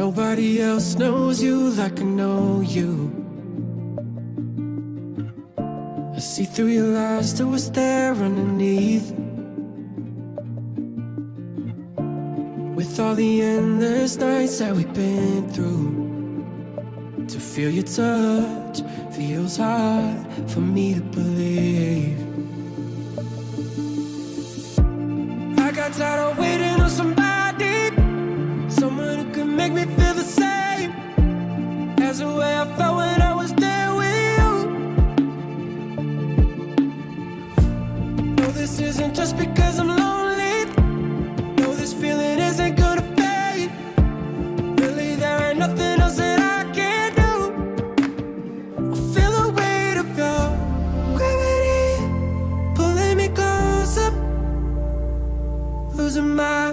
Nobody else knows you like I know you. I see through your lies to what's there underneath. With all the endless nights that we've been through, to feel your touch feels hard for me to believe. I got tired of waiting on somebody, someone who could make me feel the same as the way I felt when I was there with you. No, this isn't just because I'm lonely. No, this feeling isn't gonna fade. Really, there ain't nothing else that I can do. I feel the weight of your gravity pulling me closer, losing my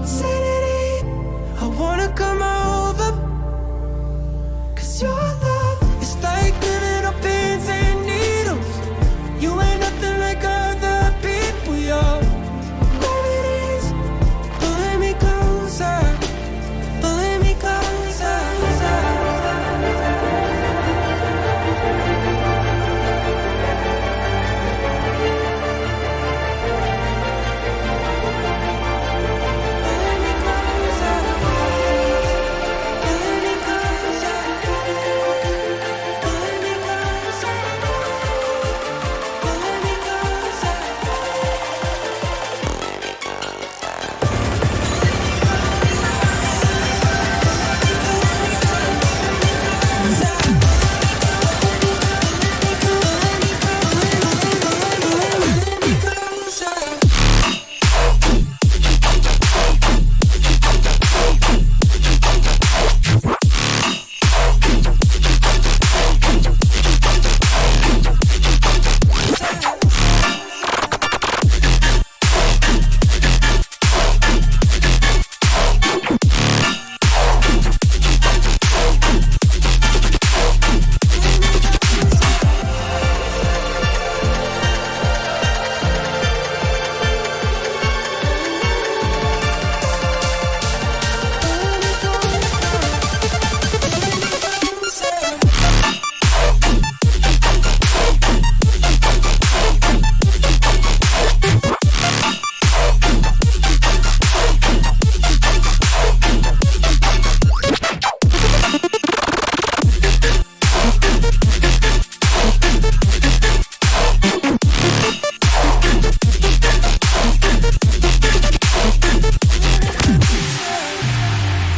sanity. I wanna come over, 'cause your love is like living on pins and needles. You ain't nothing like other people, your gravity's pulling me closer, pulling me closer.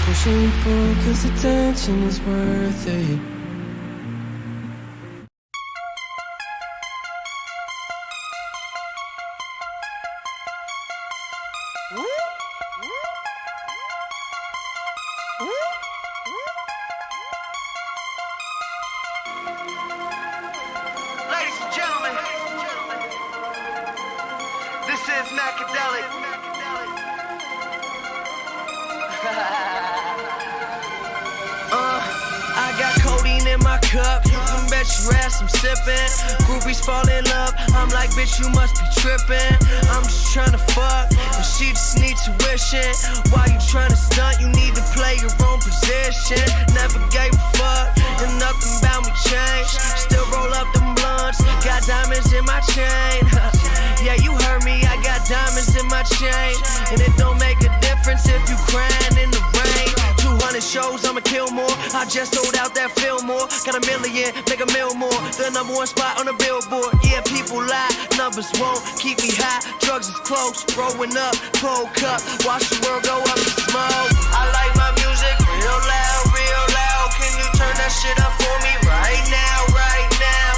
Pushing you pull 'cause the tension is worth it. Ladies and gentlemen, this is Macadelic. I got codeine in my cup. You can bet your ass I'm sipping. Groupies fall in love. I'm like, bitch, you must be tripping. I'm just tryna fuck, and she just need tuition. Why you tryna stunt? You need to play your own position. Never gave a fuck, and nothing about me changed. Still roll up them blunts. Got diamonds in my chain. Yeah, you heard me. I got diamonds in my chain, and it don't make a difference if you crying in the rain. 200 shows, I'ma kill more. I just sold out that Fillmore. Got $1 million, make $1 million more. The #1 spot on the billboard. Yeah, people lie, numbers won't keep me high. Drugs is close, growing up, cold cup. Watch the world go up in smoke. I like my music real loud, real loud. Can you turn that shit up for me right now, right now?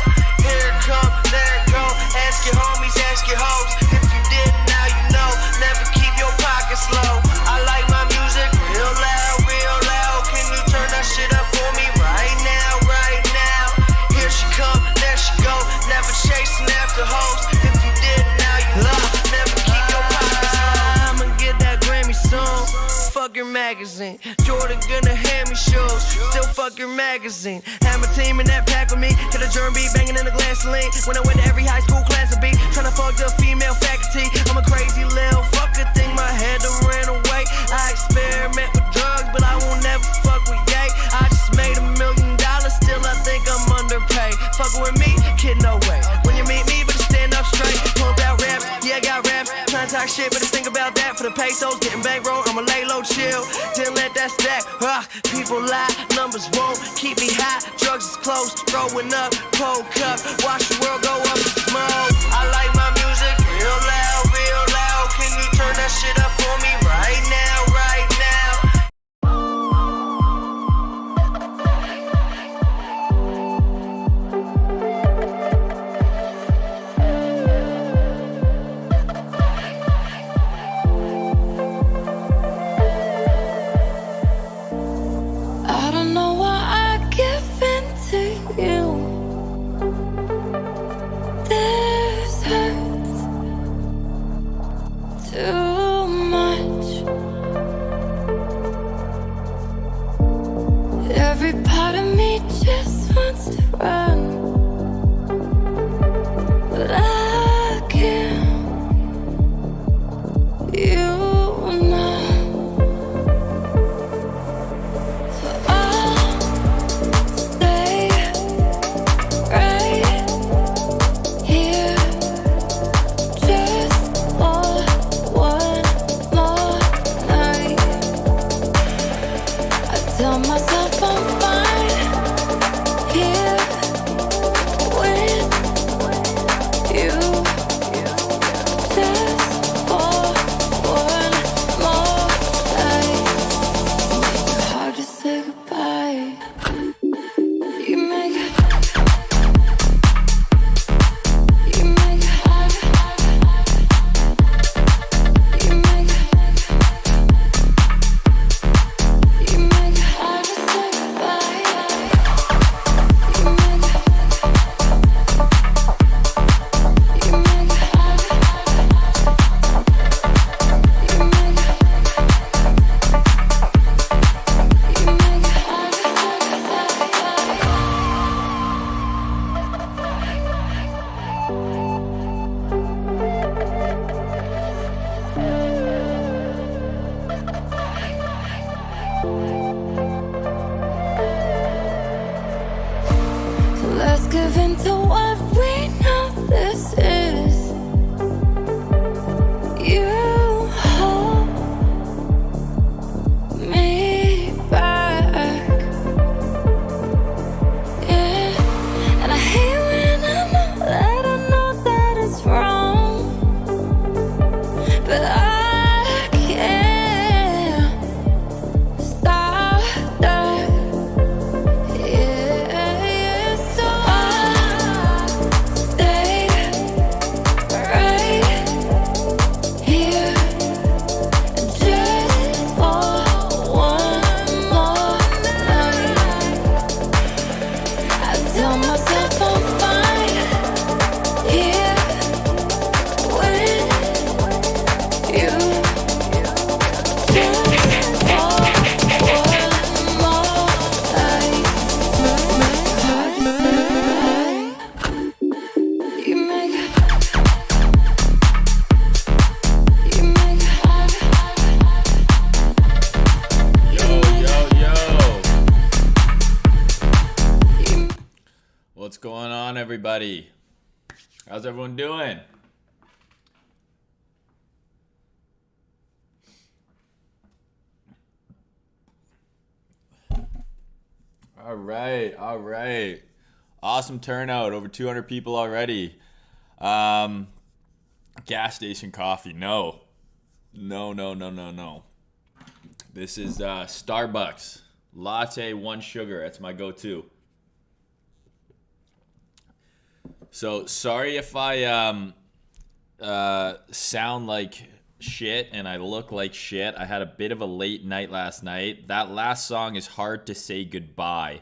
Here it come, there it go. Ask your homies, ask your hoes. If you didn't, now you know. Never keep your pockets low. I like my music real loud, real loud. Can you turn that shit up for me right now, right now? Here she come, there she go. Never chasing after hoes. If you didn't, now you know. Never keep your pockets low. I'ma get that Grammy soon. Fuck your magazine. Jordan gonna hand me shoes. Still fuck your magazine. Have my team in that pack with me. Get a germ beat banging in the glassine. When I went to every high school class to be tryna fuck the female faculty. I'm a crazy little fucker. Think my head done ran away. I experiment with drugs, but I won't never for the pesos, getting bankroll, I'ma lay low, chill. Didn't let that stack, people lie, numbers won't keep me high. Drugs is close, throwing up, cold cup, watch the world go up in smoke. I like my music real loud, real loud. Can you turn that shit up for me right now, right now? I don't know why I give in to you. This hurts too much. Every part of me just wants to run, but I can't. You know. So I'll stay right here just for one more night. I tell myself I'm fine here with you just for one more night. It's hard to say goodbye. You make it hard. You make it hard to say goodbye. You make it hard. You make it So let's give in to what we know this is. You hold me back, yeah. And I hate when I know that it's wrong, but I can't stop that. Yeah, so I'll stay right here just for one more night. I tell myself I'm fine here with you just for one more night. You make it hard. Yo. What's going on, everybody? How's everyone doing? All right. Awesome turnout, over 200 people already. Gas station coffee, no. This is Starbucks latte, 1 sugar. That's my go-to. So sorry if I sound like shit and I look like shit. I had a bit of a late night last night. That last song is Hard to Say Goodbye.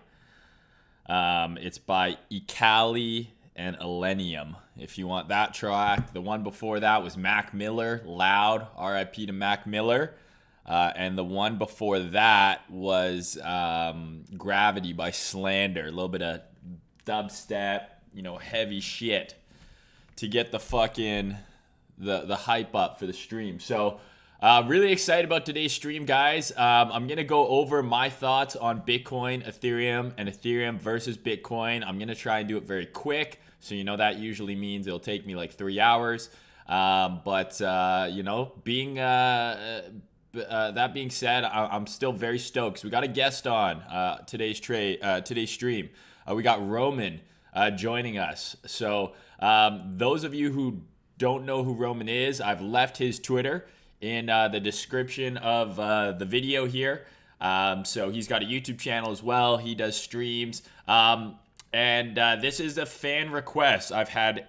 It's by Ikali and Elenium. If you want that track, the one before that was Mac Miller, Loud, R.I.P. to Mac Miller. And the one before that was Gravity by Slander. A little bit of dubstep, heavy shit to get the fucking the hype up for the stream. So really excited about today's stream, guys. I'm gonna go over my thoughts on Bitcoin, Ethereum, and Ethereum versus Bitcoin. I'm gonna try and do it very quick, so that usually means it'll take me like 3 hours. You know, that being said, I'm still very stoked. So we got a guest on today's stream. We got Roman joining us. So those of you who don't know who Roman is, I've left his Twitter in the description of the video here. So he's got a YouTube channel as well. He does streams. This is a fan request. I've had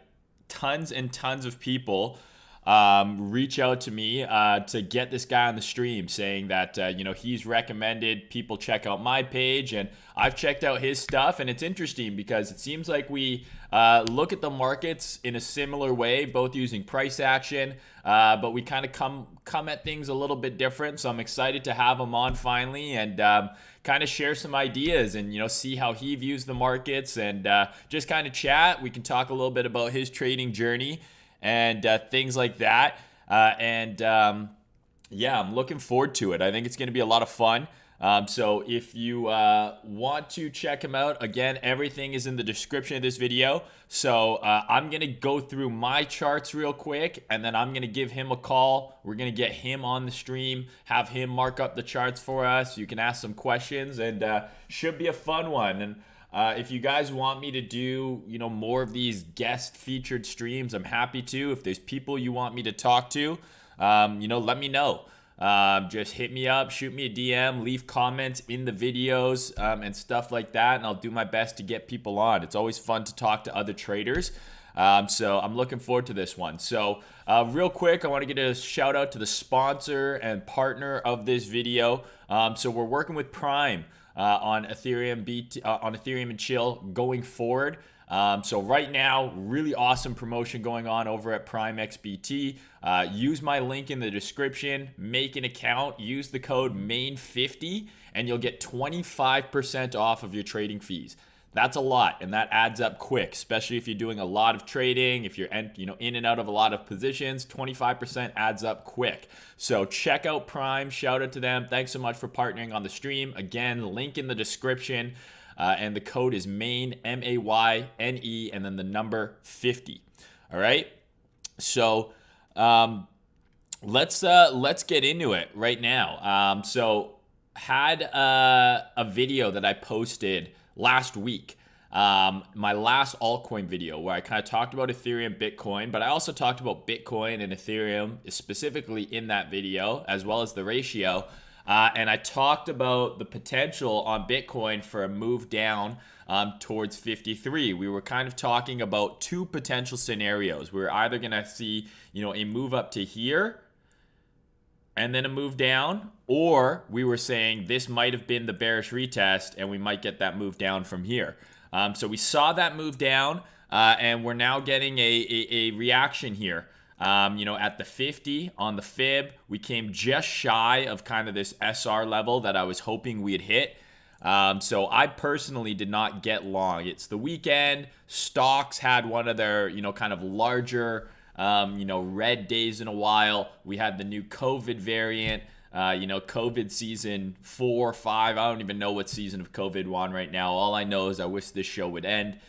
tons and tons of people reach out to me to get this guy on the stream, saying that you know, he's recommended people check out my page, and I've checked out his stuff, and it's interesting because it seems like we look at the markets in a similar way, both using price action, but we kind of come at things a little bit different. So I'm excited to have him on finally, and kind of share some ideas, and you know, see how he views the markets, and just kind of chat. We can talk a little bit about his trading journey and things like that. Yeah, I'm looking forward to it. I think it's going to be a lot of fun. So if you want to check him out, again, everything is in the description of this video. So I'm going to go through my charts real quick, and then I'm going to give him a call. We're going to get him on the stream, have him mark up the charts for us. You can ask some questions, and should be a fun one. And if you guys want me to do, you know, more of these guest featured streams, I'm happy to. If there's people you want me to talk to, you know, let me know. Just hit me up, shoot me a DM, leave comments in the videos, and stuff like that, and I'll do my best to get people on. It's always fun to talk to other traders. So I'm looking forward to this one. So real quick, I want to get a shout out to the sponsor and partner of this video. So we're working with Prime on Ethereum and Chill going forward. So right now, really awesome promotion going on over at Prime XBT. Use my link in the description, make an account, use the code Mayne50, and you'll get 25% off of your trading fees. That's a lot, and that adds up quick, especially if you're doing a lot of trading, if you're in and out of a lot of positions. 25% adds up quick. So check out Prime, shout out to them. Thanks so much for partnering on the stream. Again, link in the description, and the code is Mayne, M-A-Y-N-E, and then the number 50. All right, so let's get into it right now. So had a video that I posted last week, my last altcoin video, where I kind of talked about Ethereum, Bitcoin, but I also talked about Bitcoin and Ethereum specifically in that video, as well as the ratio. And I talked about the potential on Bitcoin for a move down towards 53. We were kind of talking about two potential scenarios. We were either going to see, you know, a move up to here and then a move down, or we were saying this might have been the bearish retest and we might get that move down from here. So we saw that move down, and we're now getting a reaction here. You know, at the 50 on the fib, we came just shy of kind of this SR level that I was hoping we'd hit. So I personally did not get long. It's the weekend. Stocks had one of their, you know, kind of larger, you know, red days in a while. We had the new COVID variant, you know, COVID season 4, 5. I don't even know what season of COVID we're on right now. All I know is I wish this show would end.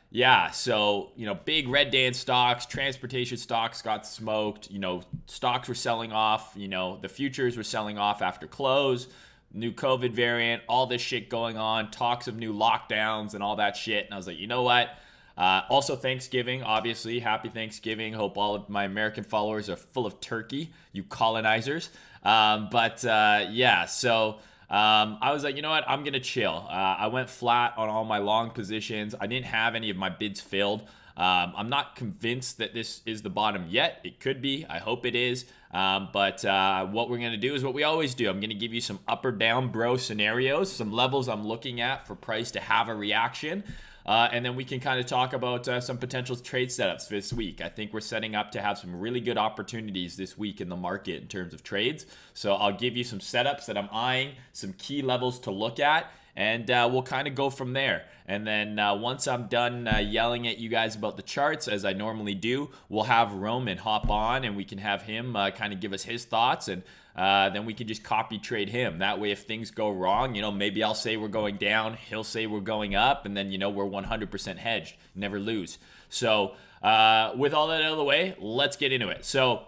Yeah, so, you know, big red day in stocks, transportation stocks got smoked, you know, stocks were selling off, you know, the futures were selling off after close, new COVID variant, all this shit going on, talks of new lockdowns and all that shit. And I was like, you know what? Also Thanksgiving, obviously, happy Thanksgiving. Hope all of my American followers are full of turkey, you colonizers. Yeah, so I was like, you know what? I'm going to chill. I went flat on all my long positions. I didn't have any of my bids filled. I'm not convinced that this is the bottom yet. It could be. I hope it is. What we're going to do is what we always do. I'm going to give you some up or down bro scenarios, some levels I'm looking at for price to have a reaction. And then we can kind of talk about some potential trade setups this week. I think we're setting up to have some really good opportunities this week in the market in terms of trades. So I'll give you some setups that I'm eyeing, some key levels to look at, and we'll kind of go from there. And then once I'm done yelling at you guys about the charts, as I normally do, we'll have Roman hop on and we can have him kind of give us his thoughts, and then we can just copy trade him. That way, if things go wrong, maybe I'll say we're going down, he'll say we're going up, and then, we're 100% hedged, never lose. So with all that out of the way, let's get into it. So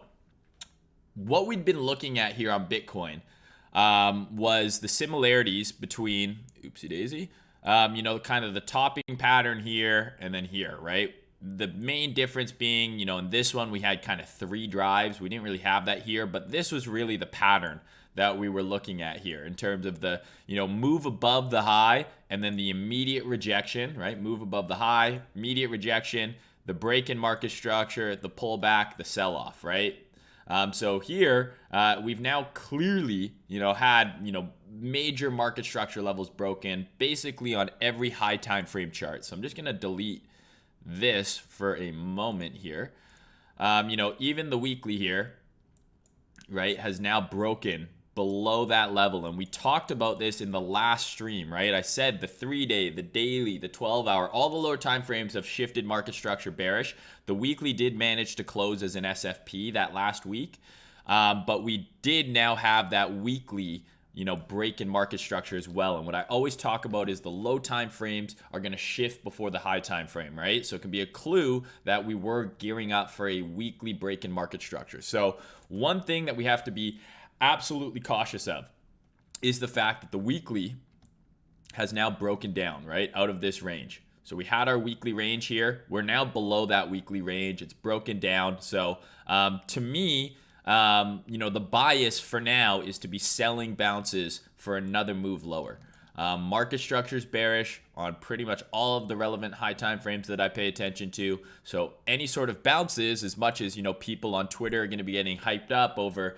what we've been looking at here on Bitcoin was the similarities between, oopsie daisy, kind of the topping pattern here and then here, right? The main difference being, in this one we had kind of 3 drives. We didn't really have that here, but this was really the pattern that we were looking at here in terms of the, move above the high and then the immediate rejection, right? Move above the high, immediate rejection, the break in market structure, the pullback, the sell-off, right? So here, we've now clearly, had, major market structure levels broken basically on every high time frame chart. So I'm just going to delete this for a moment here. Even the weekly here, right, has now broken below that level. And we talked about this in the last stream, right? I said the 3-day, the daily, the 12-hour, all the lower time frames have shifted market structure bearish. The weekly did manage to close as an SFP that last week. But we did now have that weekly, break in market structure as well. And what I always talk about is the low time frames are going to shift before the high time frame, right? So it can be a clue that we were gearing up for a weekly break in market structure. So one thing that we have to be absolutely cautious of is the fact that the weekly has now broken down, right, out of this range. So we had our weekly range here. We're now below that weekly range. It's broken down. So to me, the bias for now is to be selling bounces for another move lower. Market structure is bearish on pretty much all of the relevant high time frames that I pay attention to. So any sort of bounces, as much as, people on Twitter are going to be getting hyped up over,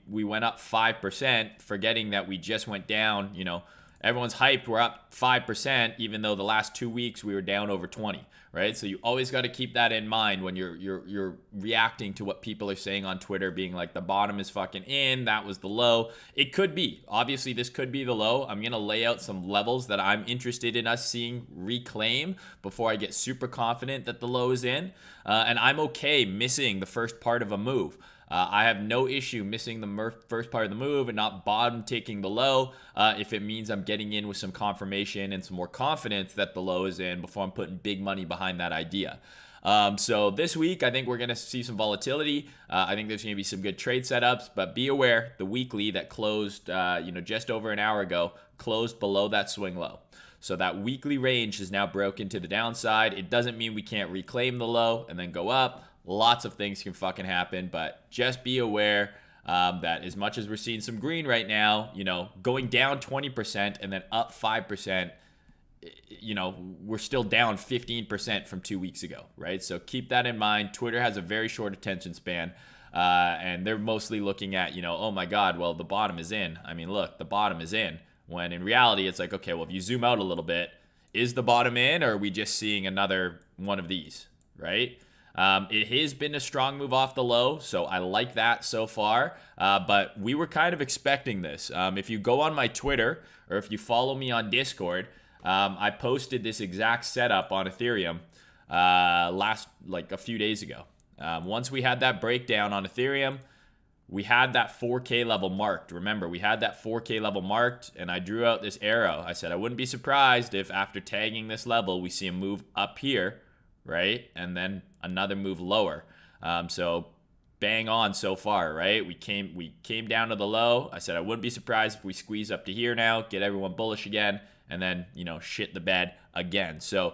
we went up 5%, forgetting that we just went down, everyone's hyped, we're up 5%, even though the last 2 weeks we were down over 20, right? So you always got to keep that in mind when you're reacting to what people are saying on Twitter, being like, the bottom is fucking in, that was the low. It could be. Obviously, this could be the low. I'm going to lay out some levels that I'm interested in us seeing reclaim before I get super confident that the low is in. And I'm okay missing the first part of a move. I have no issue missing the first part of the move and not bottom taking the low if it means I'm getting in with some confirmation and some more confidence that the low is in before I'm putting big money behind that idea. So this week, I think we're going to see some volatility. I think there's going to be some good trade setups, but be aware the weekly that closed, just over an hour ago, closed below that swing low. So that weekly range is now broken to the downside. It doesn't mean we can't reclaim the low and then go up. Lots of things can fucking happen, but just be aware that as much as we're seeing some green right now, going down 20% and then up 5%, we're still down 15% from 2 weeks ago, right? So keep that in mind. Twitter has a very short attention span, and they're mostly looking at, oh my God, well, the bottom is in. I mean, look, the bottom is in. When in reality, it's like, okay, well, if you zoom out a little bit, is the bottom in, or are we just seeing another one of these, right? It has been a strong move off the low, so I like that so far, but we were kind of expecting this. If you go on my Twitter or if you follow me on Discord, I posted this exact setup on Ethereum a few days ago. Once we had that breakdown on Ethereum, we had that 4K level marked. Remember, we had that 4K level marked, and I drew out this arrow. I said I wouldn't be surprised if after tagging this level, we see a move up here, right? And then another move lower. So bang on so far, right? We came down to the low. I said I wouldn't be surprised if we squeeze up to here now, get everyone bullish again, and then, shit the bed again. So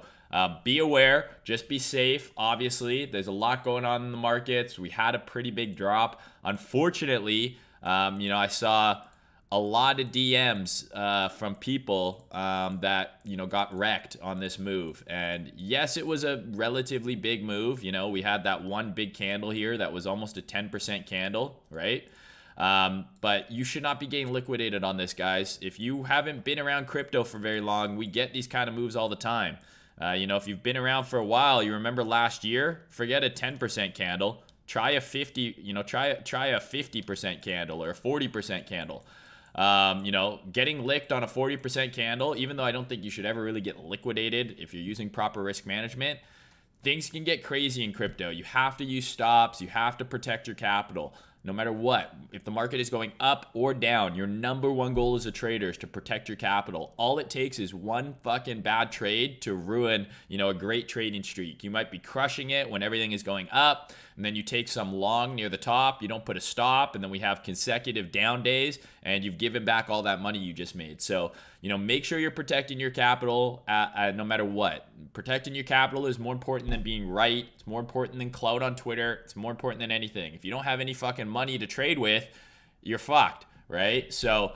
be aware, just be safe. Obviously, there's a lot going on in the markets. We had a pretty big drop. Unfortunately, I saw a lot of DMs from people that, got wrecked on this move. And yes, it was a relatively big move. We had that one big candle here that was almost a 10% candle, right? But you should not be getting liquidated on this, guys. If you haven't been around crypto for very long, we get these kind of moves all the time. If you've been around for a while, you remember last year, forget a 10% candle. Try a 50%, try a 50% candle or a 40% candle. You know, getting licked on a 40% candle, even though I don't think you should ever really get liquidated if you're using proper risk management, things can get crazy in crypto. You have to use stops. You have to protect your capital. No matter what, if the market is going up or down, your number one goal as a trader is to protect your capital. All it takes is one fucking bad trade to ruin, you know, a great trading streak. You might be crushing it when everything is going up, and then you take some long near the top, you don't put a stop, and then we have consecutive down days, and you've given back all that money you just made. So, you know, make sure you're protecting your capital no matter what. Protecting your capital is more important than being right. It's more important than clout on Twitter. It's more important than anything. If you don't have any fucking money to trade with, you're fucked, right? So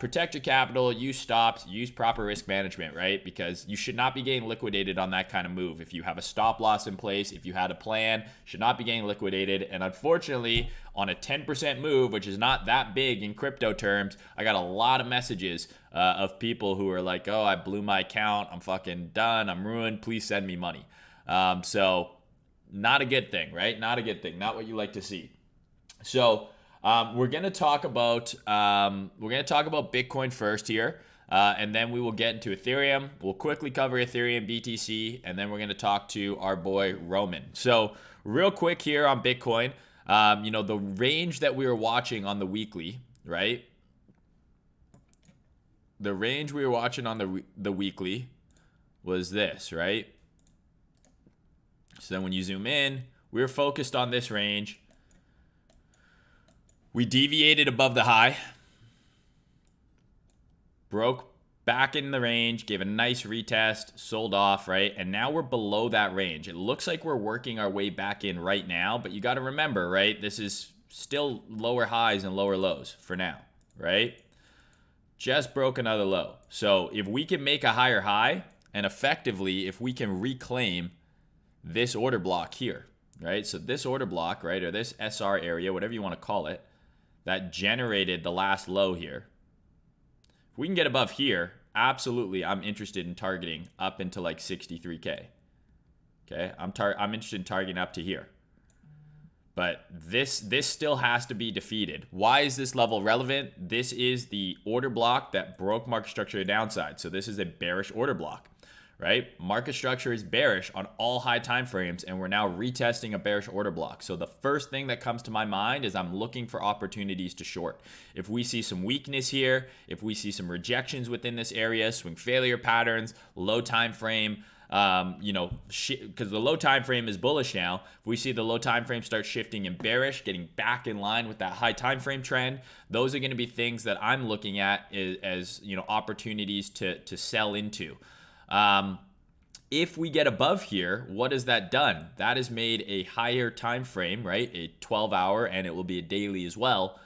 protect your capital, use stops, use proper risk management, right? Because you should not be getting liquidated on that kind of move. If you have a stop loss in place, if you had a plan, should not be getting liquidated. And unfortunately, on a 10% move, which is not that big in crypto terms, I got a lot of messages of people who are like, oh, I blew my account, I'm fucking done, I'm ruined, please send me money. So not a good thing, right? Not a good thing, not what you like to see. So we're gonna talk about Bitcoin first here, and then we will get into Ethereum. We'll quickly cover Ethereum, BTC, and then we're gonna talk to our boy Roman. So real quick here on Bitcoin, you know, the range that we were watching on the weekly, right? The range we were watching on the weekly was this, right? So then when you zoom in, we were focused on this range. We deviated above the high, broke back in the range, gave a nice retest, sold off, right? And now we're below that range. It looks like we're working our way back in right now, but you got to remember, right? This is still lower highs and lower lows for now, right? Just broke another low. So if we can make a higher high, and effectively, if we can reclaim this order block here, right? So this order block, right, or this SR area, whatever you want to call it, that generated the last low here. If we can get above here, absolutely, I'm interested in targeting up into like 63K. Okay, I'm interested in targeting up to here. But this still has to be defeated. Why is this level relevant? This is the order block that broke market structure to downside. So this is a bearish order block, right? Market structure is bearish on all high time frames, and we're now retesting a bearish order block. So the first thing that comes to my mind is I'm looking for opportunities to short. If we see some weakness here, if we see some rejections within this area, swing failure patterns, low time frame, you know, because the low time frame is bullish now. If we see the low time frame start shifting and bearish, getting back in line with that high time frame trend, those are going to be things that I'm looking at as you know, opportunities to sell into. If we get above here, what has that done? That has made a higher time frame, right? A 12-hour, and it will be a daily as well,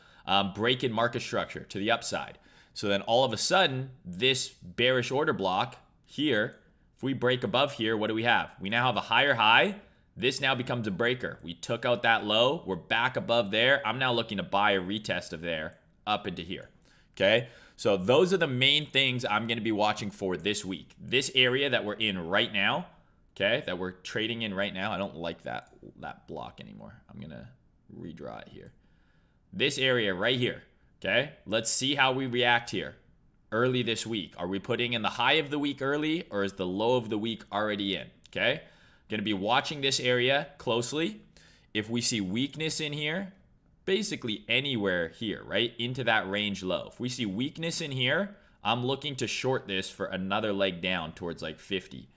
break in market structure to the upside. So then all of a sudden, this bearish order block here, if we break above here, what do we have? We now have a higher high. This now becomes a breaker. We took out that low. We're back above there. I'm now looking to buy a retest of there up into here. Okay, so those are the main things I'm going to be watching for this week. This area that we're in right now, okay, that we're trading in right now. I don't like that block anymore. I'm going to redraw it here. This area right here, okay? Let's see how we react here early this week. Are we putting in the high of the week early, or is the low of the week already in? Okay, going to be watching this area closely. If we see weakness in here, basically anywhere here, right, into that range low. If we see weakness in here, I'm looking to short this for another leg down towards like 50.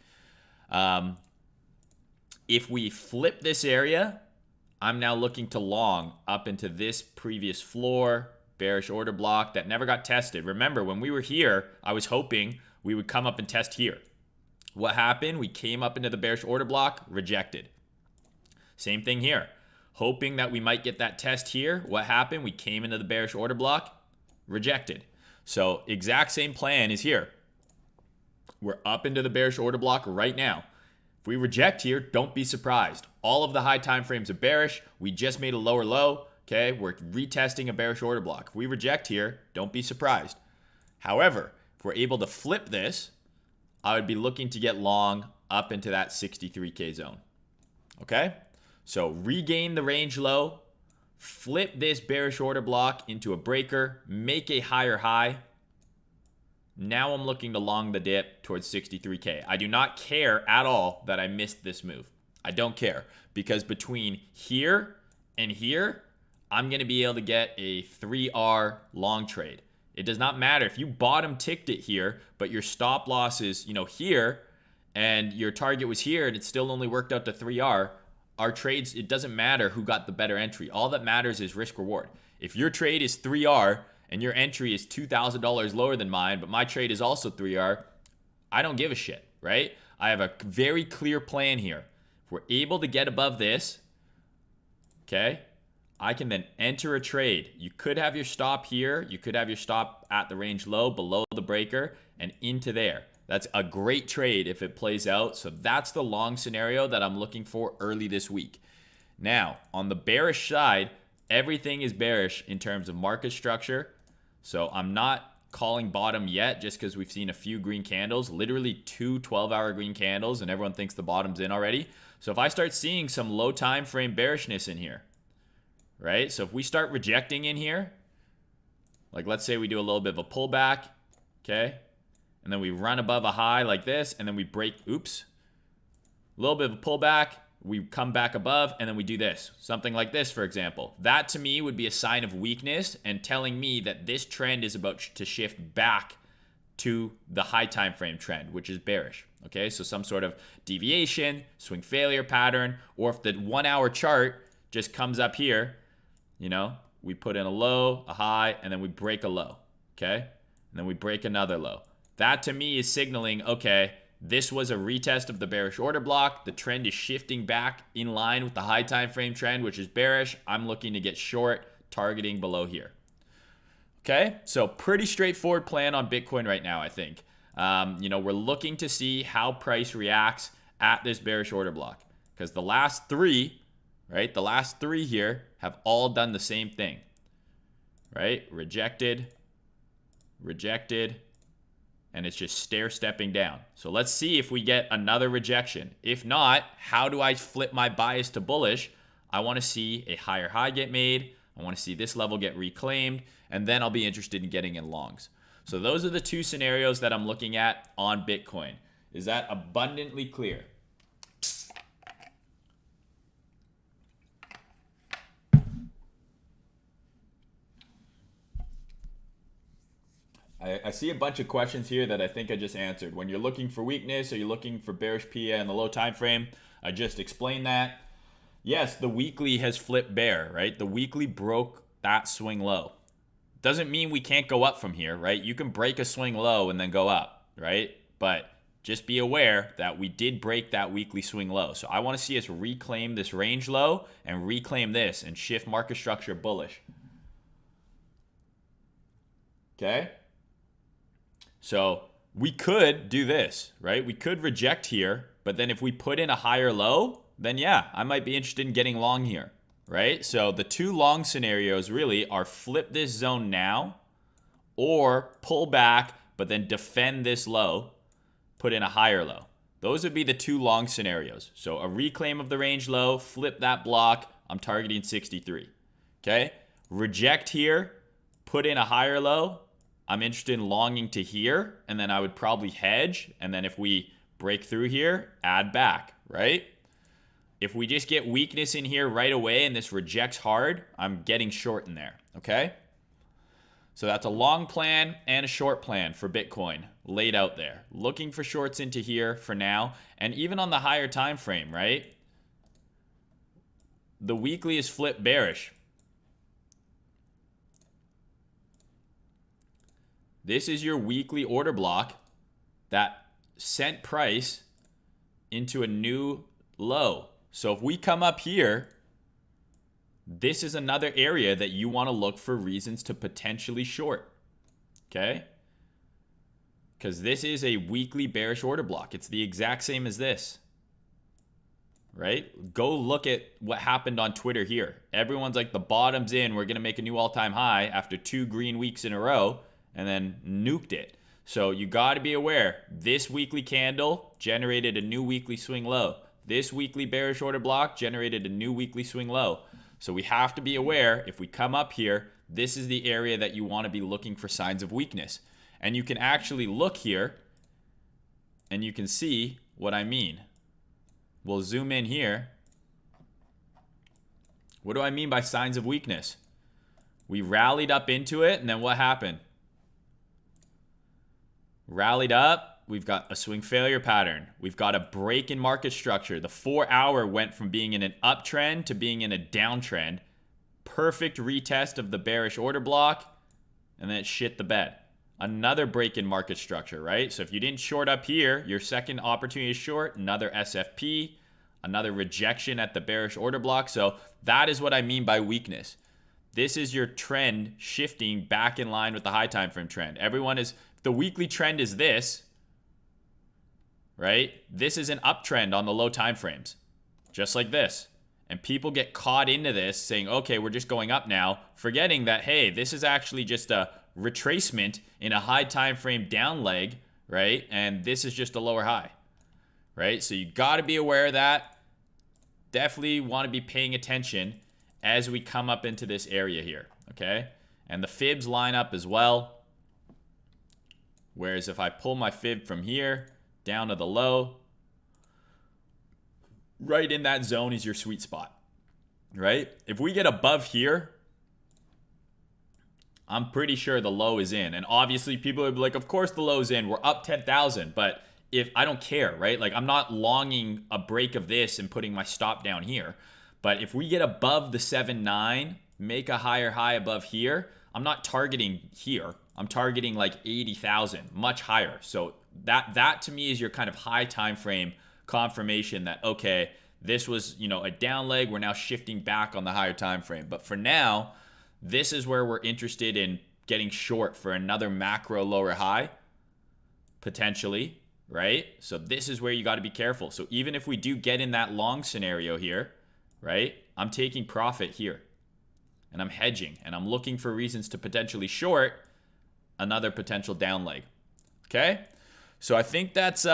If we flip this area, I'm now looking to long up into this previous floor, bearish order block that never got tested. Remember, when we were here, I was hoping we would come up and test here. What happened? We came up into the bearish order block, rejected. Same thing here. Hoping that we might get that test here. What happened? We came into the bearish order block, rejected. So exact same plan is here. We're up into the bearish order block right now. If we reject here, don't be surprised. All of the high time frames are bearish. We just made a lower low. Okay, we're retesting a bearish order block. If we reject here, don't be surprised. However, if we're able to flip this, I would be looking to get long up into that 63K zone. Okay, so regain the range low, flip this bearish order block into a breaker, make a higher high. Now I'm looking to long the dip towards 63K. I do not care at all that I missed this move. I don't care, because between here and here, I'm going to be able to get a 3R long trade. It does not matter if you bottom ticked it here, but your stop loss is, here, and your target was here, and it still only worked out to 3R. Our trades, it doesn't matter who got the better entry. All that matters is risk reward. If your trade is 3R and your entry is $2,000 lower than mine, but my trade is also 3R, I don't give a shit, right? I have a very clear plan here. If we're able to get above this, okay, I can then enter a trade. You could have your stop here. You could have your stop at the range low, below the breaker, and into there. That's a great trade if it plays out. So that's the long scenario that I'm looking for early this week. Now, on the bearish side, everything is bearish in terms of market structure. So I'm not calling bottom yet just because we've seen a few green candles, literally 2 12-hour green candles, and everyone thinks the bottom's in already. So if I start seeing some low time frame bearishness in here, right? So if we start rejecting in here, like let's say we do a little bit of a pullback, okay? And then we run above a high like this, and then we break, oops. A little bit of a pullback, we come back above, and then we do this. Something like this, for example. That to me would be a sign of weakness and telling me that this trend is about to shift back to the high time frame trend, which is bearish. Okay, so some sort of deviation, swing failure pattern, or if the 1 hour chart just comes up here, we put in a low, a high, and then we break a low, okay? And then we break another low. That to me is signaling, okay, this was a retest of the bearish order block. The trend is shifting back in line with the high time frame trend, which is bearish. I'm looking to get short, targeting below here. Okay, so pretty straightforward plan on Bitcoin right now, I think. We're looking to see how price reacts at this bearish order block, because the last three, right? The last three here have all done the same thing, right? Rejected, rejected, and it's just stair-stepping down. So let's see if we get another rejection. If not, how do I flip my bias to bullish? I want to see a higher high get made. I want to see this level get reclaimed, and then I'll be interested in getting in longs. So those are the two scenarios that I'm looking at on Bitcoin. Is that abundantly clear? I see a bunch of questions here that I think I just answered. When you're looking for weakness, are you looking for bearish PA in the low time frame? I just explained that. Yes, the weekly has flipped bear, right? The weekly broke that swing low. Doesn't mean we can't go up from here, right? You can break a swing low and then go up, right? But just be aware that we did break that weekly swing low. So I want to see us reclaim this range low and reclaim this and shift market structure bullish. Okay? So we could do this, right? We could reject here, but then if we put in a higher low, then yeah, I might be interested in getting long here, right? So the two long scenarios really are flip this zone now or pull back, but then defend this low, put in a higher low. Those would be the two long scenarios. So a reclaim of the range low, flip that block, I'm targeting 63, okay? Reject here, put in a higher low, I'm interested in longing to here, and then I would probably hedge, and then if we break through here, add back, right? If we just get weakness in here right away and this rejects hard, I'm getting short in there, okay? So that's a long plan and a short plan for Bitcoin laid out there. Looking for shorts into here for now, and even on the higher time frame, right? The weekly is flipped bearish. This is your weekly order block that sent price into a new low. So if we come up here, this is another area that you want to look for reasons to potentially short. Okay? Because this is a weekly bearish order block. It's the exact same as this. Right? Go look at what happened on Twitter here. Everyone's like, the bottom's in. We're going to make a new all-time high after 2 green weeks in a row. And then nuked it. So you got to be aware, this weekly candle generated a new weekly swing low. This weekly bearish order block generated a new weekly swing low. So we have to be aware, if we come up here, this is the area that you want to be looking for signs of weakness. And you can actually look here and you can see what I mean. We'll zoom in here. What do I mean by signs of weakness? We rallied up into it, and then what happened? Rallied up, we've got a swing failure pattern. We've got a break in market structure. The 4-hour went from being in an uptrend to being in a downtrend. Perfect retest of the bearish order block, and then it shit the bed. Another break in market structure, right? So if you didn't short up here, your second opportunity is short, another SFP, another rejection at the bearish order block. So that is what I mean by weakness. This is your trend shifting back in line with the high time frame trend. Everyone is, the weekly trend is this, right? This is an uptrend on the low time frames, just like this. And people get caught into this saying, okay, we're just going up now, forgetting that, hey, this is actually just a retracement in a high time frame down leg, right? And this is just a lower high, right? So you got to be aware of that. Definitely want to be paying attention as we come up into this area here, okay? And the fibs line up as well. Whereas if I pull my fib from here down to the low, right in that zone is your sweet spot, right? If we get above here, I'm pretty sure the low is in. And obviously people would be like, of course the low's in. We're up 10,000. But if I don't care, right? Like I'm not longing a break of this and putting my stop down here. But if we get above the 7.9, make a higher high above here, I'm not targeting here. I'm targeting like 80,000, much higher. So that to me is your kind of high time frame confirmation that, okay, this was, you know, a down leg. We're now shifting back on the higher time frame. But for now, this is where we're interested in getting short for another macro lower high, potentially, right? So this is where you got to be careful. So even if we do get in that long scenario here, right, I'm taking profit here and I'm hedging and I'm looking for reasons to potentially short another potential down leg. Okay, so I think that's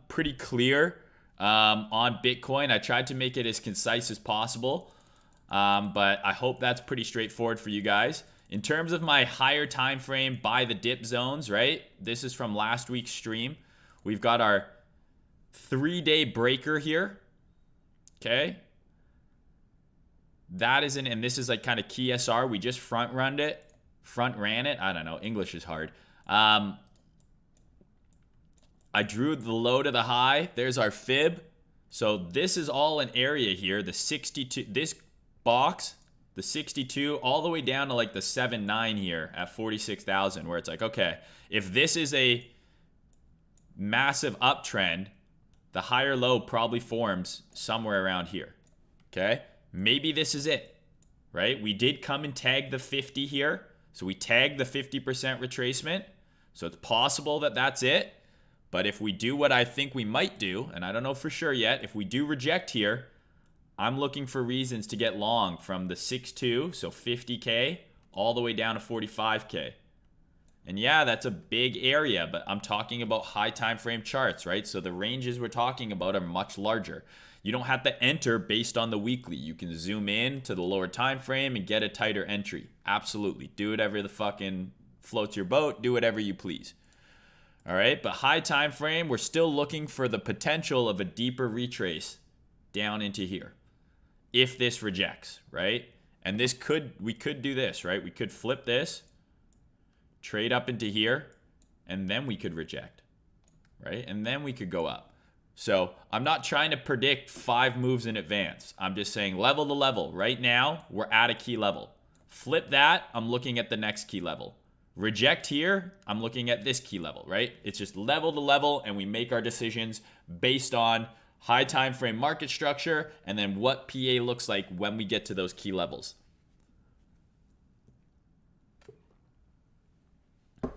pretty clear on Bitcoin. I tried to make it as concise as possible. But I hope that's pretty straightforward for you guys. In terms of my higher time frame buy the dip zones, right? This is from last week's stream. We've got our 3-day breaker here. Okay. That is and this is like kind of key SR. We just front ran it. I don't know. English is hard. I drew the low to the high. There's our fib. So this is all an area here. The 62, this box, the 62 all the way down to like the 7.9 here at 46,000, where it's like, okay, if this is a massive uptrend, the higher low probably forms somewhere around here. Okay, maybe this is it, right? We did come and tag the 50 here, so we tagged the 50% retracement, so it's possible that that's it. But if we do what I think we might do, and I don't know for sure yet, if we do reject here, I'm looking for reasons to get long from the 6.2, so 50K, all the way down to 45K. And yeah, that's a big area, but I'm talking about high time frame charts, right? So the ranges we're talking about are much larger. You don't have to enter based on the weekly. You can zoom in to the lower time frame and get a tighter entry. Absolutely. Do whatever the fucking floats your boat. Do whatever you please. All right, but high time frame, we're still looking for the potential of a deeper retrace down into here if this rejects, right? And we could do this, right? We could flip this, trade up into here, and then we could reject, right? And then we could go up. So I'm not trying to predict 5 moves in advance. I'm just saying level to level. Right now, we're at a key level. Flip that, I'm looking at the next key level. Reject here, I'm looking at this key level, right? It's just level to level, and we make our decisions based on high time frame market structure and then what PA looks like when we get to those key levels. All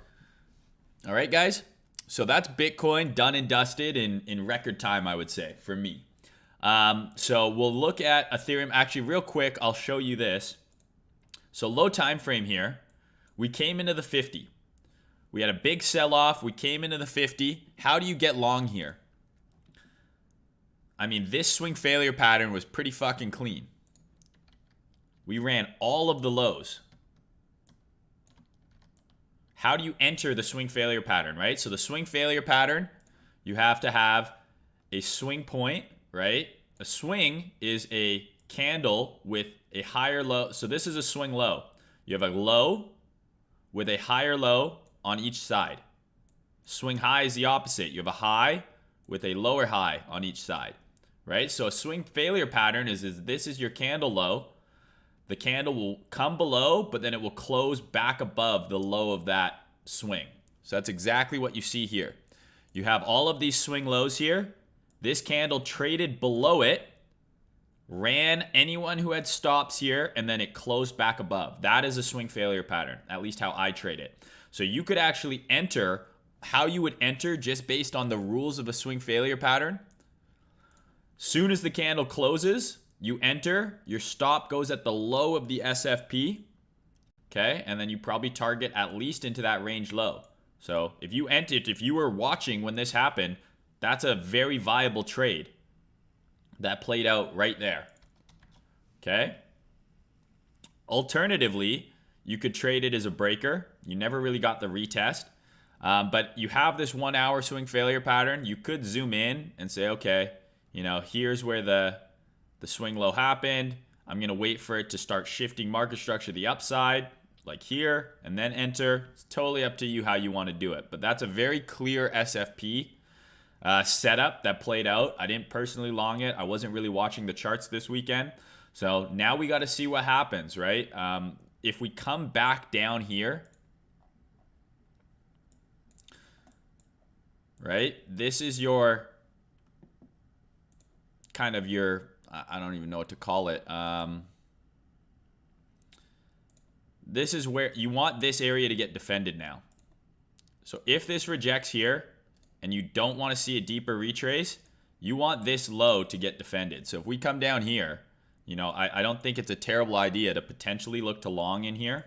right, guys. So that's Bitcoin done and dusted in record time, I would say, for me. So we'll look at Ethereum. Actually, real quick, I'll show you this. So low time frame here. We came into the 50. We had a big sell-off. We came into the 50. How do you get long here? I mean, this swing failure pattern was pretty fucking clean. We ran all of the lows. How do you enter the swing failure pattern, right? So the swing failure pattern, you have to have a swing point, right? A swing is a candle with a higher low. So this is a swing low. You have a low with a higher low on each side. Swing high is the opposite. You have a high with a lower high on each side, right? So a swing failure pattern is this is your candle low. The candle will come below, but then it will close back above the low of that swing. So that's exactly what you see here. You have all of these swing lows here. This candle traded below it, ran anyone who had stops here, and then it closed back above. That is a swing failure pattern, at least how I trade it. So you could actually enter how you would enter just based on the rules of a swing failure pattern. Soon as the candle closes, you enter, your stop goes at the low of the SFP, okay? And then you probably target at least into that range low. So if you entered, if you were watching when this happened, that's a very viable trade that played out right there, okay? Alternatively, you could trade it as a breaker. You never really got the retest, but you have this 1 hour swing failure pattern. You could zoom in and say, okay, you know, here's where the swing low happened. I'm going to wait for it to start shifting market structure to the upside, like here, and then enter. It's totally up to you how you want to do it. But that's a very clear SFP setup that played out. I didn't personally long it. I wasn't really watching the charts this weekend. So now we got to see what happens, right? If we come back down here, right? This is your kind of your, I don't even know what to call it. This is where you want this area to get defended now. So if this rejects here and you don't want to see a deeper retrace, you want this low to get defended. So if we come down here, you know, I don't think it's a terrible idea to potentially look to long in here.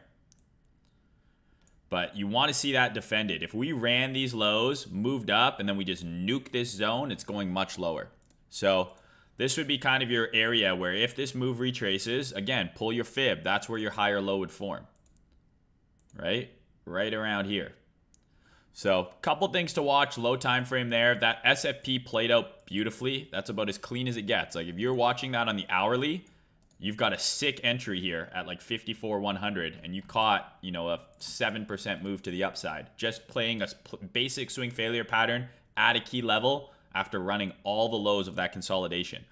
But you want to see that defended. If we ran these lows, moved up, and then we just nuke this zone, it's going much lower. So this would be kind of your area where if this move retraces, again, pull your fib. That's where your higher low would form, right? Right around here. So a couple things to watch. Low time frame there. That SFP played out beautifully. That's about as clean as it gets. Like if you're watching that on the hourly, you've got a sick entry here at like 54,100, and you caught, you know, a 7% move to the upside. Just playing a basic swing failure pattern at a key level after running all the lows of that consolidation.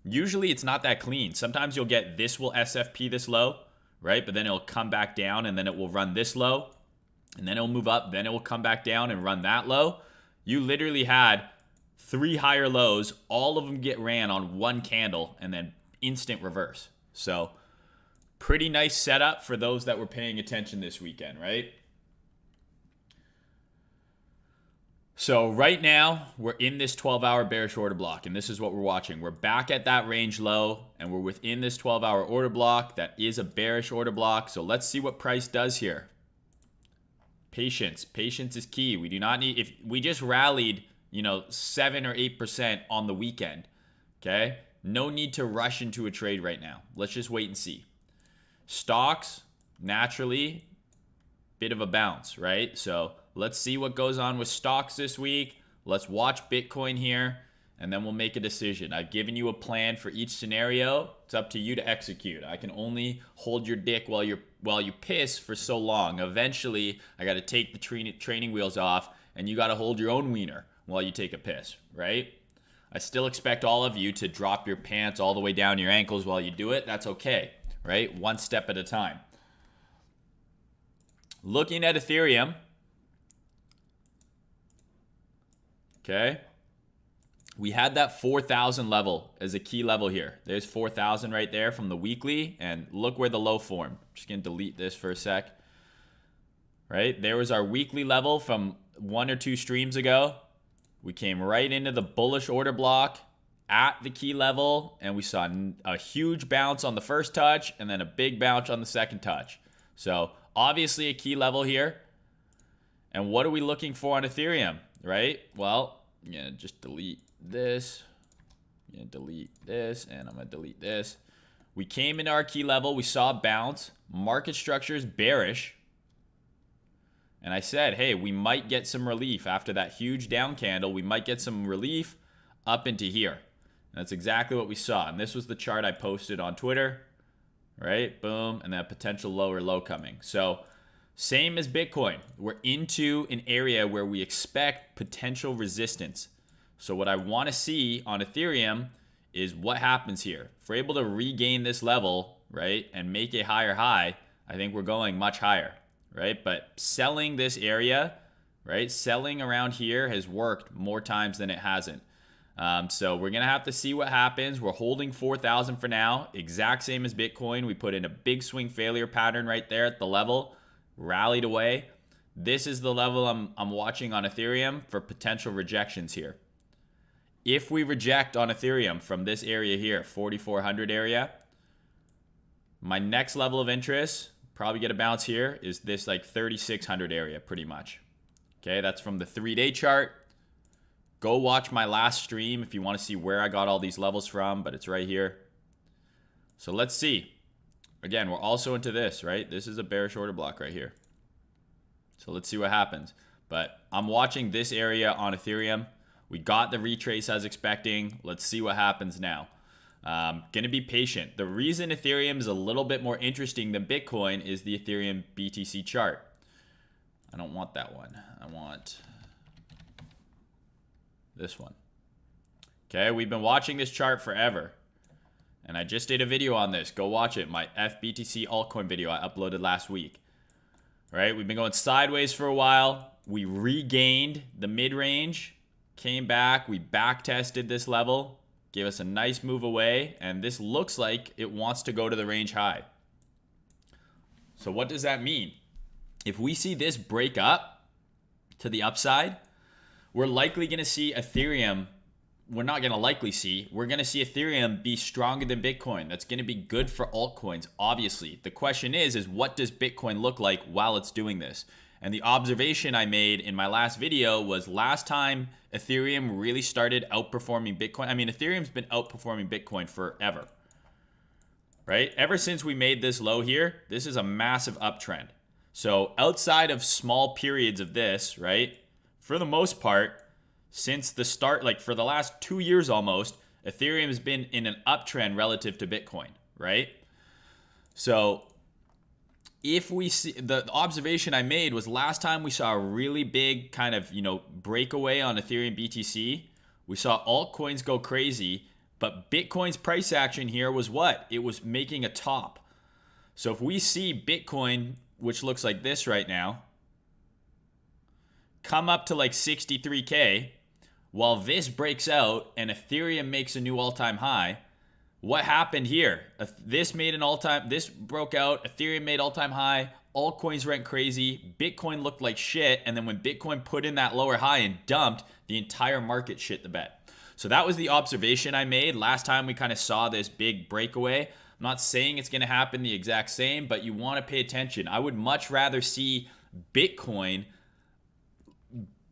Usually it's not that clean. Sometimes you'll get this will SFP this low, right? But then it'll come back down, and then it will run this low, and then it'll move up, then it will come back down and run that low. You literally had 3 higher lows, all of them get ran on one candle, and then instant reverse. So pretty nice setup for those that were paying attention this weekend, right? So right now, we're in this 12-hour bearish order block, and this is what we're watching. We're back at that range low, and we're within this 12-hour order block. That is a bearish order block. So let's see what price does here. Patience. Patience is key. We do not need, if we just rallied, you know, 7 or 8% on the weekend, okay? No need to rush into a trade right now. Let's just wait and see. Stocks, naturally, bit of a bounce, right? So let's see what goes on with stocks this week. Let's watch Bitcoin here, and then we'll make a decision. I've given you a plan for each scenario. It's up to you to execute. I can only hold your dick while you piss for so long. Eventually, I got to take the training wheels off, and you got to hold your own wiener while you take a piss, right? I still expect all of you to drop your pants all the way down to your ankles while you do it. That's okay, right? One step at a time. Looking at Ethereum, okay, we had that 4,000 level as a key level here. There's 4,000 right there from the weekly, and look where the low formed. Just gonna delete this for a sec. Right, there was our weekly level from 1 or 2 streams ago. We came right into the bullish order block at the key level, and we saw a huge bounce on the first touch and then a big bounce on the second touch. So obviously a key level here. And what are we looking for on Ethereum, right? Well, yeah, just delete this. Yeah, delete this, and I'm gonna delete this. We came into our key level. We saw a bounce. Market structure is bearish. And I said, hey, we might get some relief after that huge down candle. We might get some relief up into here. And that's exactly what we saw. And this was the chart I posted on Twitter, right? Boom. And that potential lower low coming. So same as Bitcoin. We're into an area where we expect potential resistance. So what I want to see on Ethereum is what happens here. If we're able to regain this level, right, and make a higher high, I think we're going much higher. Right? But selling this area, right? Selling around here has worked more times than it hasn't. So we're going to have to see what happens. We're holding 4,000 for now. Exact same as Bitcoin. We put in a big swing failure pattern right there at the level. Rallied away. This is the level I'm watching on Ethereum for potential rejections here. If we reject on Ethereum from this area here, 4,400 area, my next level of interest, probably get a bounce here, is this like 3,600 area pretty much. Okay, that's from the 3-day chart. Go watch my last stream if you want to see where I got all these levels from, but it's right here. So let's see. Again, we're also into this, right? This is a bearish order block right here. So let's see what happens. But I'm watching this area on Ethereum. We got the retrace as expecting. Let's see what happens now. Gonna be patient. The reason Ethereum is a little bit more interesting than Bitcoin is the Ethereum BTC chart. I don't want that one. I want this one. Okay, we've been watching this chart forever. And I just did a video on this. Go watch it. My FBTC altcoin video I uploaded last week. Right, we've been going sideways for a while. We regained the mid-range. Came back. We back tested this level. Gave us a nice move away, and this looks like it wants to go to the range high. So what does that mean? If we see this break up to the upside, we're likely going to see Ethereum. We're not going to likely see. We're going to see Ethereum be stronger than Bitcoin. That's going to be good for altcoins, obviously. The question is what does Bitcoin look like while it's doing this? And the observation I made in my last video was last time Ethereum really started outperforming Bitcoin. I mean, Ethereum's been outperforming Bitcoin forever, right? Ever since we made this low here, this is a massive uptrend. So outside of small periods of this, right, for the most part, since the start, like for the last 2 years almost, Ethereum has been in an uptrend relative to Bitcoin, right? So if we see, the observation I made was last time we saw a really big kind of, breakaway on Ethereum BTC, we saw altcoins go crazy, but Bitcoin's price action here was what? It was making a top. So if we see Bitcoin, which looks like this right now, come up to like 63K, while this breaks out and Ethereum makes a new all-time high, what happened here? This made an all-time, this broke out, Ethereum made all-time high, altcoins went crazy, Bitcoin looked like shit, and then when Bitcoin put in that lower high and dumped, the entire market shit the bed. So that was the observation I made last time we kind of saw this big breakaway. I'm not saying it's going to happen the exact same, but you want to pay attention. I would much rather see Bitcoin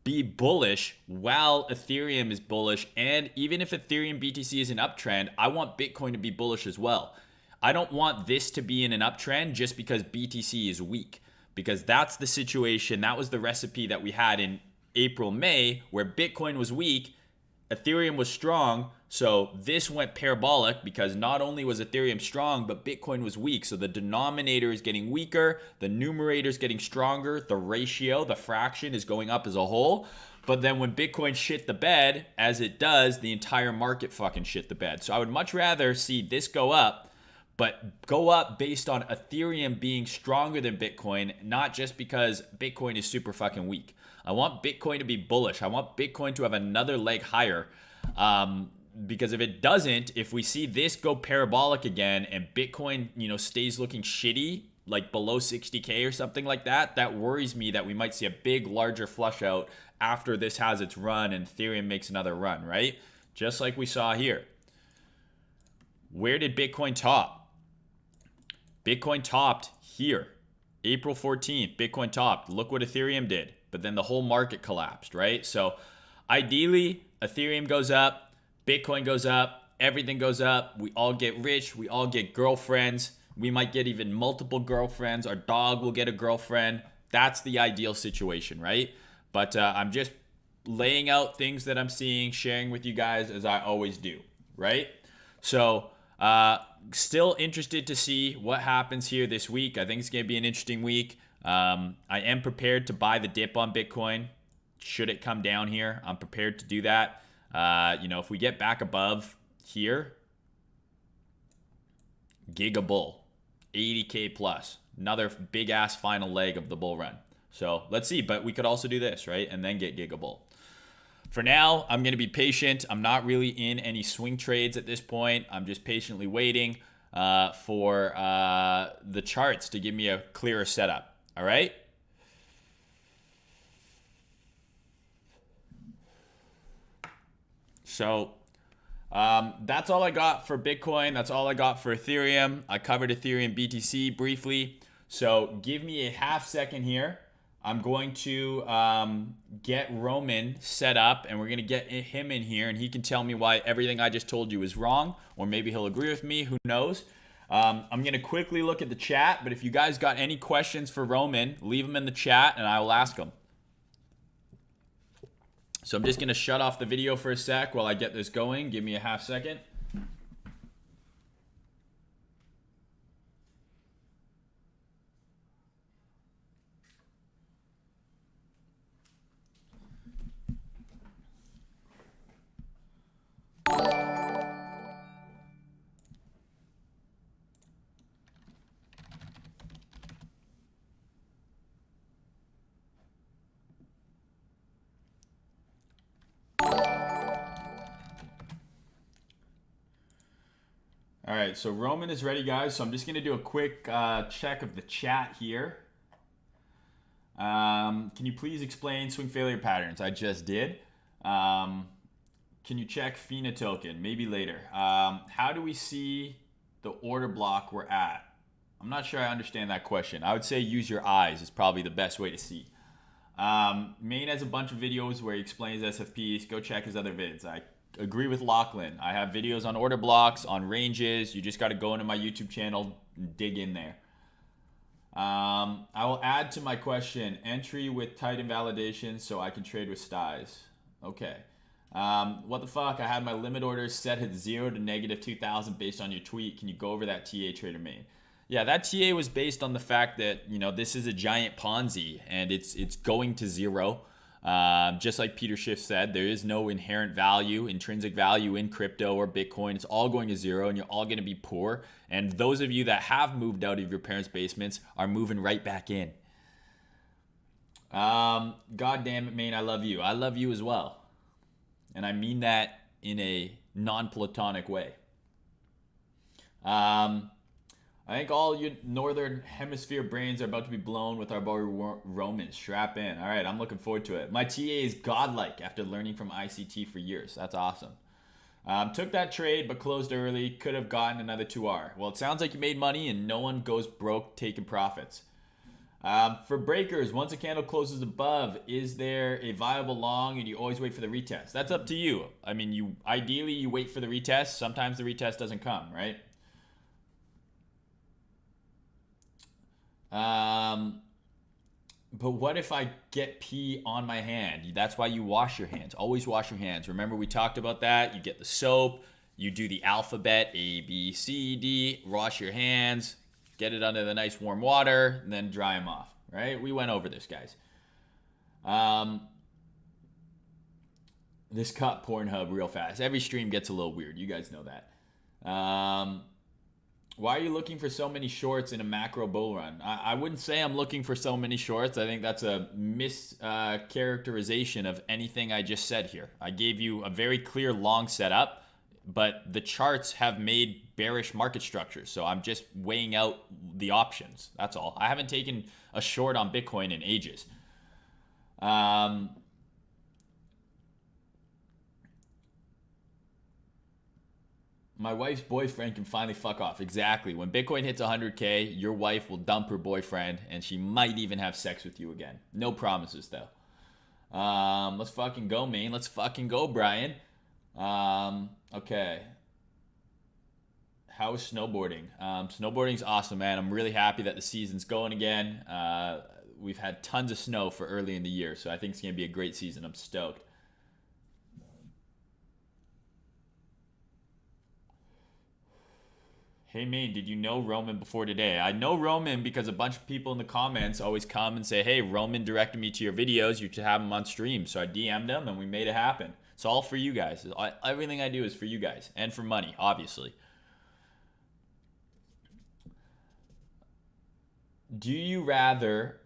be bullish while Ethereum is bullish, and even if Ethereum BTC is an uptrend, I want Bitcoin to be bullish as well. I don't want this to be in an uptrend just because BTC is weak, because that's the situation, that was the recipe that we had in April, May, where Bitcoin was weak, Ethereum was strong. So this went parabolic because not only was Ethereum strong, but Bitcoin was weak. So the denominator is getting weaker, the numerator is getting stronger, the ratio, the fraction is going up as a whole. But then when Bitcoin shit the bed, as it does, the entire market fucking shit the bed. So I would much rather see this go up, but go up based on Ethereum being stronger than Bitcoin, not just because Bitcoin is super fucking weak. I want Bitcoin to be bullish. I want Bitcoin to have another leg higher. Because if it doesn't, if we see this go parabolic again and Bitcoin, stays looking shitty, like below 60K or something like that, that worries me that we might see a big, larger flush out after this has its run and Ethereum makes another run, right? Just like we saw here. Where did Bitcoin top? Bitcoin topped here. April 14th, Bitcoin topped. Look what Ethereum did. But then the whole market collapsed, right? So ideally, Ethereum goes up, Bitcoin goes up, everything goes up. We all get rich. We all get girlfriends. We might get even multiple girlfriends. Our dog will get a girlfriend. That's the ideal situation, right? But I'm just laying out things that I'm seeing, sharing with you guys as I always do, right? So still interested to see what happens here this week. I think it's going to be an interesting week. I am prepared to buy the dip on Bitcoin. Should it come down here, I'm prepared to do that. If we get back above here, Giga Bull, 80K plus, another big ass final leg of the bull run. So let's see, but we could also do this, right? And then get Giga Bull. For now, I'm going to be patient. I'm not really in any swing trades at this point. I'm just patiently waiting for the charts to give me a clearer setup. All right? So that's all I got for Bitcoin. That's all I got for Ethereum. I covered Ethereum BTC briefly. So give me a half second here. I'm going to get Roman set up, and we're going to get him in here, and he can tell me why everything I just told you is wrong, or maybe he'll agree with me. Who knows? I'm going to quickly look at the chat, but if you guys got any questions for Roman, leave them in the chat, and I will ask them. So I'm just going to shut off the video for a sec while I get this going. Give me a half second. All right, so Roman is ready, guys. So I'm just going to do a quick check of the chat here. Can you please explain swing failure patterns? I just did. Can you check FINA token? Maybe later. How do we see the order block we're at? I'm not sure I understand that question. I would say use your eyes is probably the best way to see. Mayne has a bunch of videos where he explains SFPs. Go check his other vids. I agree with Lachlan. I have videos on order blocks, on ranges. You just got to go into my YouTube channel and dig in there. I will add to my question, entry with tight invalidation so I can trade with styes. Okay. What the fuck? I had my limit orders set at 0 to negative 2,000 based on your tweet. Can you go over that TA trader Mayne? Yeah, that TA was based on the fact that, this is a giant Ponzi and it's going to zero. Just like Peter Schiff said, there is no inherent value, intrinsic value in crypto or Bitcoin. It's all going to zero and you're all going to be poor. And those of you that have moved out of your parents' basements are moving right back in. God damn it, Mayne, I love you. I love you as well. And I mean that in a non-platonic way. I think all you northern hemisphere brains are about to be blown with our boy Roman. Strap in. All right, I'm looking forward to it. My TA is godlike after learning from ICT for years. That's awesome. Took that trade but closed early. Could have gotten another 2R. Well, it sounds like you made money and no one goes broke taking profits. For breakers, once a candle closes above, is there a viable long and you always wait for the retest? That's up to you. I mean, ideally you wait for the retest. Sometimes the retest doesn't come, right? But what if I get pee on my hand? That's why you wash your hands. Always wash your hands. Remember we talked about that. You get the soap, you do the alphabet, A, B, C, D, wash your hands, get it under the nice warm water, and then dry them off, right? We went over this, guys. This cut Pornhub real fast. Every stream gets a little weird. You guys know that. Why are you looking for so many shorts in a macro bull run? I wouldn't say I'm looking for so many shorts. I think that's a mischaracterization of anything I just said here. I gave you a very clear long setup, but the charts have made bearish market structures. So I'm just weighing out the options. That's all. I haven't taken a short on Bitcoin in ages. My wife's boyfriend can finally fuck off. Exactly. When Bitcoin hits 100K, your wife will dump her boyfriend and she might even have sex with you again. No promises though. Let's fucking go, Mayne. Let's fucking go, Brian. Okay. How's snowboarding? Snowboarding's awesome, man. I'm really happy that the season's going again. We've had tons of snow for early in the year, so I think it's going to be a great season. I'm stoked. Hey, Mayne, did you know Roman before today? I know Roman because a bunch of people in the comments always come and say, hey, Roman directed me to your videos. You should have him on stream. So I DM'd him and we made it happen. It's all for you guys. Everything I do is for you guys and for money, obviously. Do you rather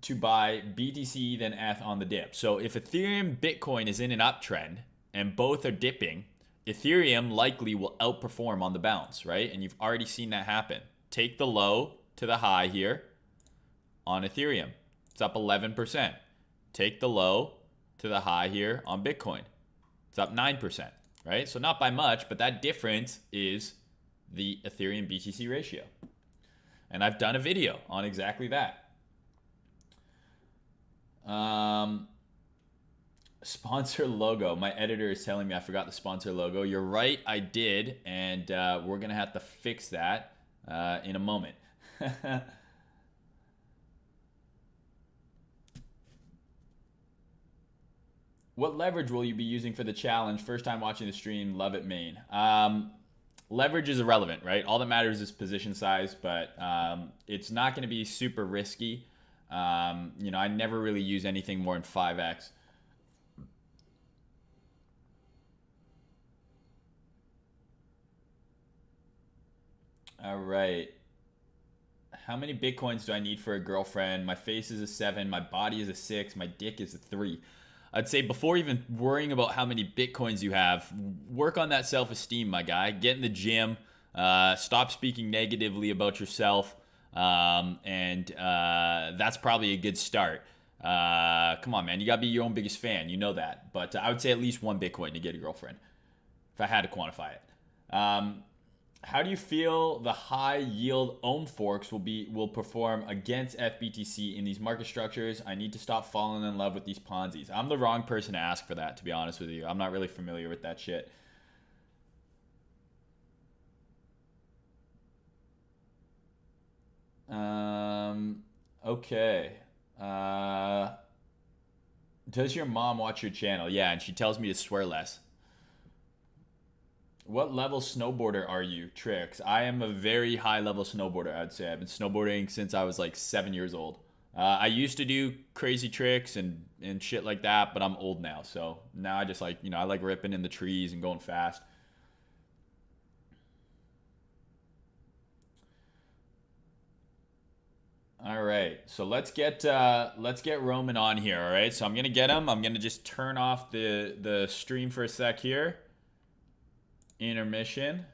to buy BTC than ETH on the dip? So if Ethereum, Bitcoin is in an uptrend and both are dipping, Ethereum likely will outperform on the bounce, right? And you've already seen that happen. Take the low to the high here on Ethereum. It's up 11%. Take the low to the high here on Bitcoin. It's up 9%, right? So not by much, but that difference is the Ethereum BTC ratio. And I've done a video on exactly that. Sponsor logo. My editor is telling me I forgot the sponsor logo. You're right, I did, and we're gonna have to fix that in a moment. What leverage will you be using for the challenge? First time watching the stream. Love it, Mayne. Leverage is irrelevant, right? All that matters is position size, but it's not going to be super risky. You know, I never really use anything more than 5x. All right. How many Bitcoins do I need for a girlfriend? My face is a 7, my body is a 6, my dick is a 3. I'd say before even worrying about how many Bitcoins you have, work on that self-esteem, my guy. Get in the gym. Stop speaking negatively about yourself. And that's probably a good start. Come on, man. You got to be your own biggest fan. You know that. But I would say at least 1 Bitcoin to get a girlfriend, if I had to quantify it. How do you feel the high yield ohm forks will perform against FBTC in these market structures? I need to stop falling in love with these Ponzi's. I'm the wrong person to ask for that, to be honest with you. I'm not really familiar with that shit. Okay. Does your mom watch your channel? Yeah, and she tells me to swear less. What level snowboarder are you, Trix? I am a very high level snowboarder, I'd say. I've been snowboarding since I was like 7 years old. I used to do crazy tricks and shit like that, but I'm old now. So now I just like, you know, I like ripping in the trees and going fast. All right, so let's get Roman on here. All right, so I'm gonna get him. I'm gonna just turn off the stream for a sec here. Intermission.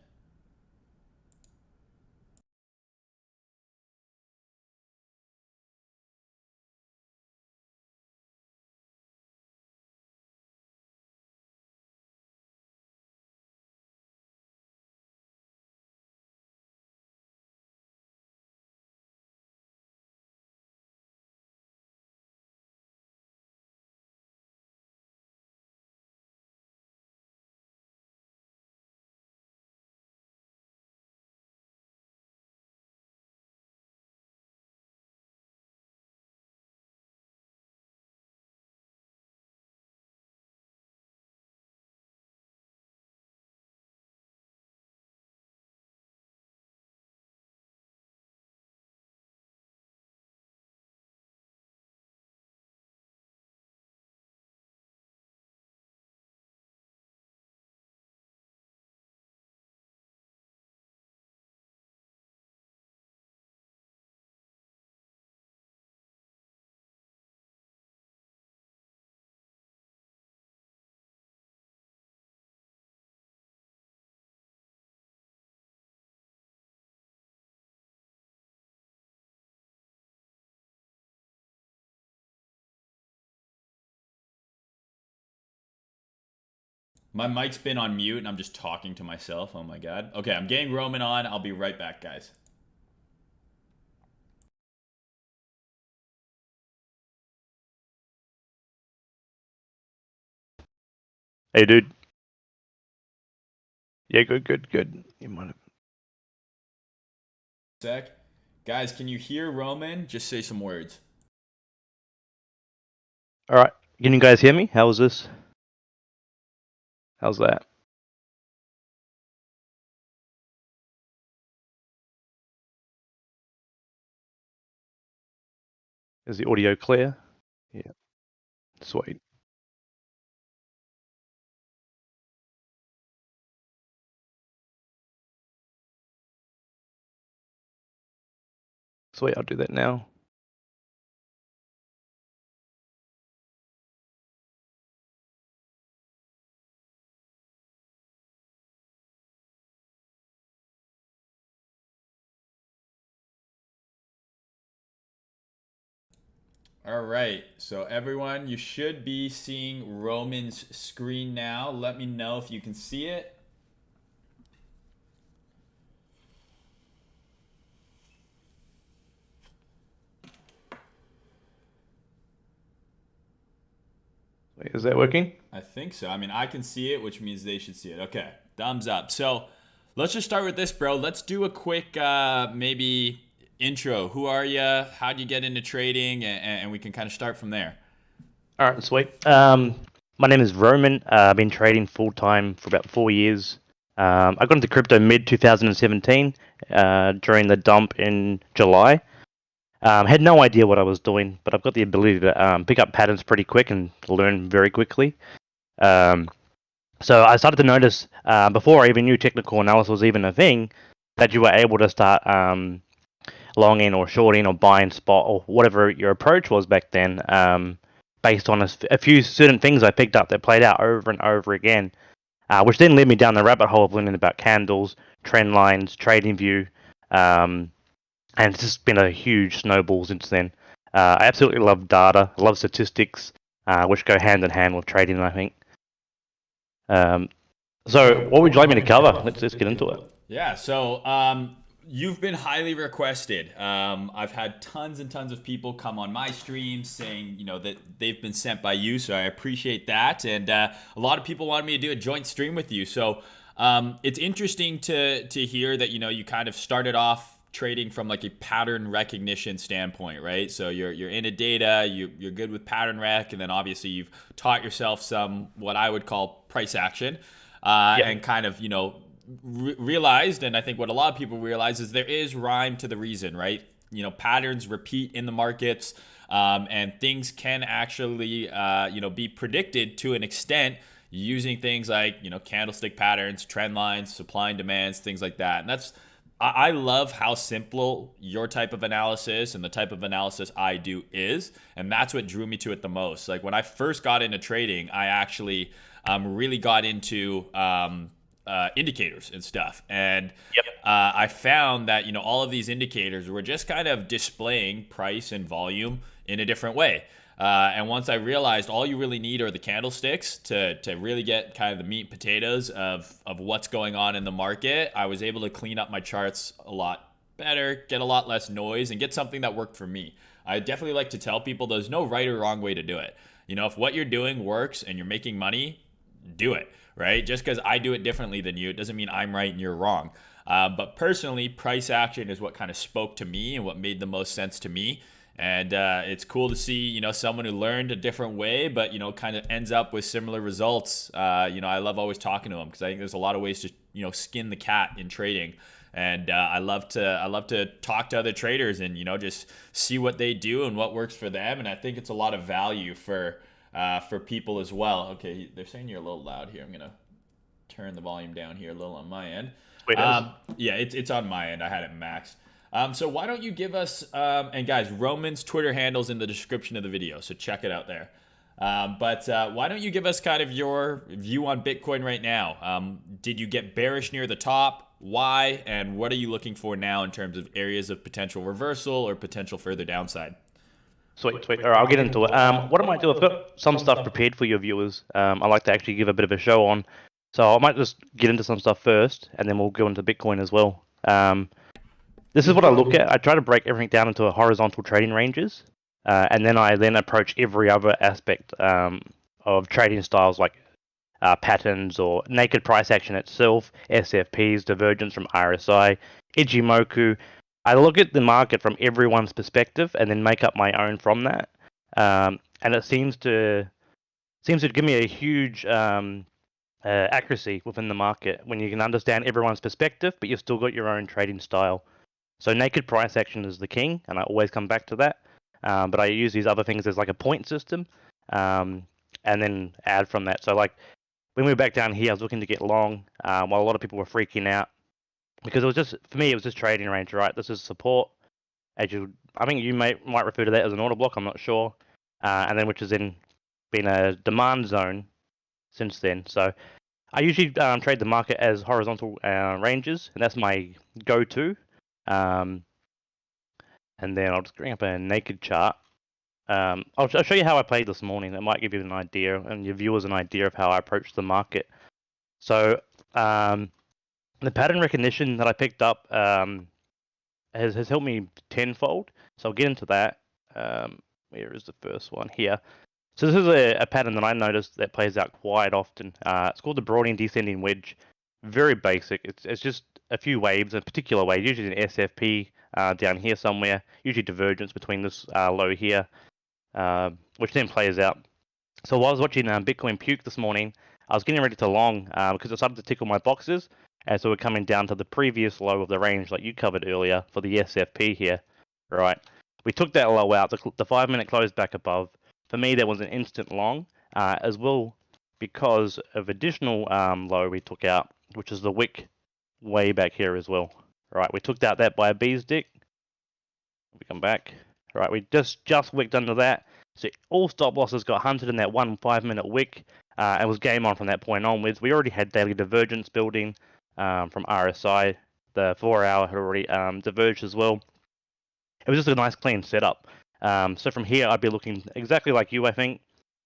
My mic's been on mute and I'm just talking to myself. Oh my god. Okay, I'm getting Roman on. I'll be right back, guys. Hey, dude. Yeah, good. You might have Sec. Guys, can you hear Roman? Just say some words. All right, can you guys hear me? How's this? How's that? Is the audio clear? Yeah, sweet. Sweet, I'll do that now. All right, so everyone, you should be seeing Roman's screen now. Let me know if you can see it. Wait, is that working? I think so. I mean, I can see it, which means they should see it. Okay, thumbs up. So let's just start with this, bro. Let's do a quick maybe intro. Who are you? How'd you get into trading? And we can kind of start from there. All right, sweet. My name is Roman. I've been trading full time for about 4 years. I got into crypto mid 2017 during the dump in July. Had no idea what I was doing, but I've got the ability to pick up patterns pretty quick and learn very quickly. So I started to notice before I even knew technical analysis was even a thing that you were able to start longing or shorting or buying spot or whatever your approach was back then, based on a few certain things I picked up that played out over and over again, which then led me down the rabbit hole of learning about candles, trend lines, trading view, and it's just been a huge snowball since then. I absolutely love data, I love statistics, which go hand in hand with trading, I think. So what would you like me to cover? Let's get into it. Yeah, so you've been highly requested. I've had tons and tons of people come on my streams saying, that they've been sent by you, so I appreciate that. And a lot of people wanted me to do a joint stream with you. So it's interesting to hear that, you kind of started off trading from like a pattern recognition standpoint, right? So you're into data, you're good with pattern rec, and then obviously you've taught yourself some what I would call price action, and kind of realized, and I think what a lot of people realize is there is rhyme to the reason, right? Patterns repeat in the markets, and things can actually be predicted to an extent using things like candlestick patterns, trend lines, supply and demands, things like that. And I love how simple your type of analysis and the type of analysis I do is. And that's what drew me to it the most. Like when I first got into trading, I actually really got into indicators and stuff. And I found that, all of these indicators were just kind of displaying price and volume in a different way. And once I realized all you really need are the candlesticks to really get kind of the meat and potatoes of what's going on in the market, I was able to clean up my charts a lot better, get a lot less noise, and get something that worked for me. I definitely like to tell people there's no right or wrong way to do it. If what you're doing works and you're making money, do it, right? Just because I do it differently than you, it doesn't mean I'm right and you're wrong. But personally, price action is what kind of spoke to me and what made the most sense to me. And it's cool to see, someone who learned a different way, but, kind of ends up with similar results. I love always talking to them because I think there's a lot of ways to, skin the cat in trading. And I love to talk to other traders and, just see what they do and what works for them. And I think it's a lot of value for people as well. Okay, they're saying you're a little loud here. I'm going to turn the volume down here a little on my end. Yeah, it's on my end. I had it maxed. So why don't you give us, and guys, Roman's Twitter handle's in the description of the video, so check it out there. But why don't you give us kind of your view on Bitcoin right now? Did you get bearish near the top? Why? And what are you looking for now in terms of areas of potential reversal or potential further downside? Sweet. All right, I'll get into it. What I might do, I've got some stuff prepared for your viewers. I like to actually give a bit of a show on. So I might just get into some stuff first, and then we'll go into Bitcoin as well. This is what I look at. I try to break everything down into horizontal trading ranges, and then I approach every other aspect of trading styles like patterns or naked price action itself, SFPs, divergence from RSI, Ichimoku, I look at the market from everyone's perspective and then make up my own from that. And it seems to give me a huge accuracy within the market when you can understand everyone's perspective, but you've still got your own trading style. So naked price action is the king, and I always come back to that. But I use these other things as like a point system, and then add from that. So like when we were back down here, I was looking to get long, while a lot of people were freaking out because it was just for me, it was just trading range, right? This is support. I think you might refer to that as an order block. I'm not sure, and then which has then been a demand zone since then. So I usually trade the market as horizontal ranges, and that's my go-to. And then I'll just bring up a naked chart. I'll show you how I played this morning. That might give you an idea, and your viewers an idea of how I approach the market. So the pattern recognition that I picked up has helped me tenfold. So I'll get into that. Where is the first one? Here. So this is a pattern that I noticed that plays out quite often. It's called the broadening descending wedge. Very basic. It's just a few waves, a particular wave, usually an SFP down here somewhere, usually divergence between this low here, which then plays out. So while I was watching Bitcoin puke this morning, I was getting ready to long because it started to tickle my boxes, and so we're coming down to the previous low of the range like you covered earlier for the SFP here, right? We took that low out, the 5 minute closed back above. For me, there was an instant long, as well because of additional low we took out, which is the wick way back here as well. Right, we took out that by a bee's dick. We come back. Right, we just wicked under that. So all stop losses got hunted in that 1 5 minute wick, and was game on from that point onwards. We already had daily divergence building from RSI. The 4 hour had already diverged as well. It was just a nice clean setup. So from here, I'd be looking exactly like you, I think.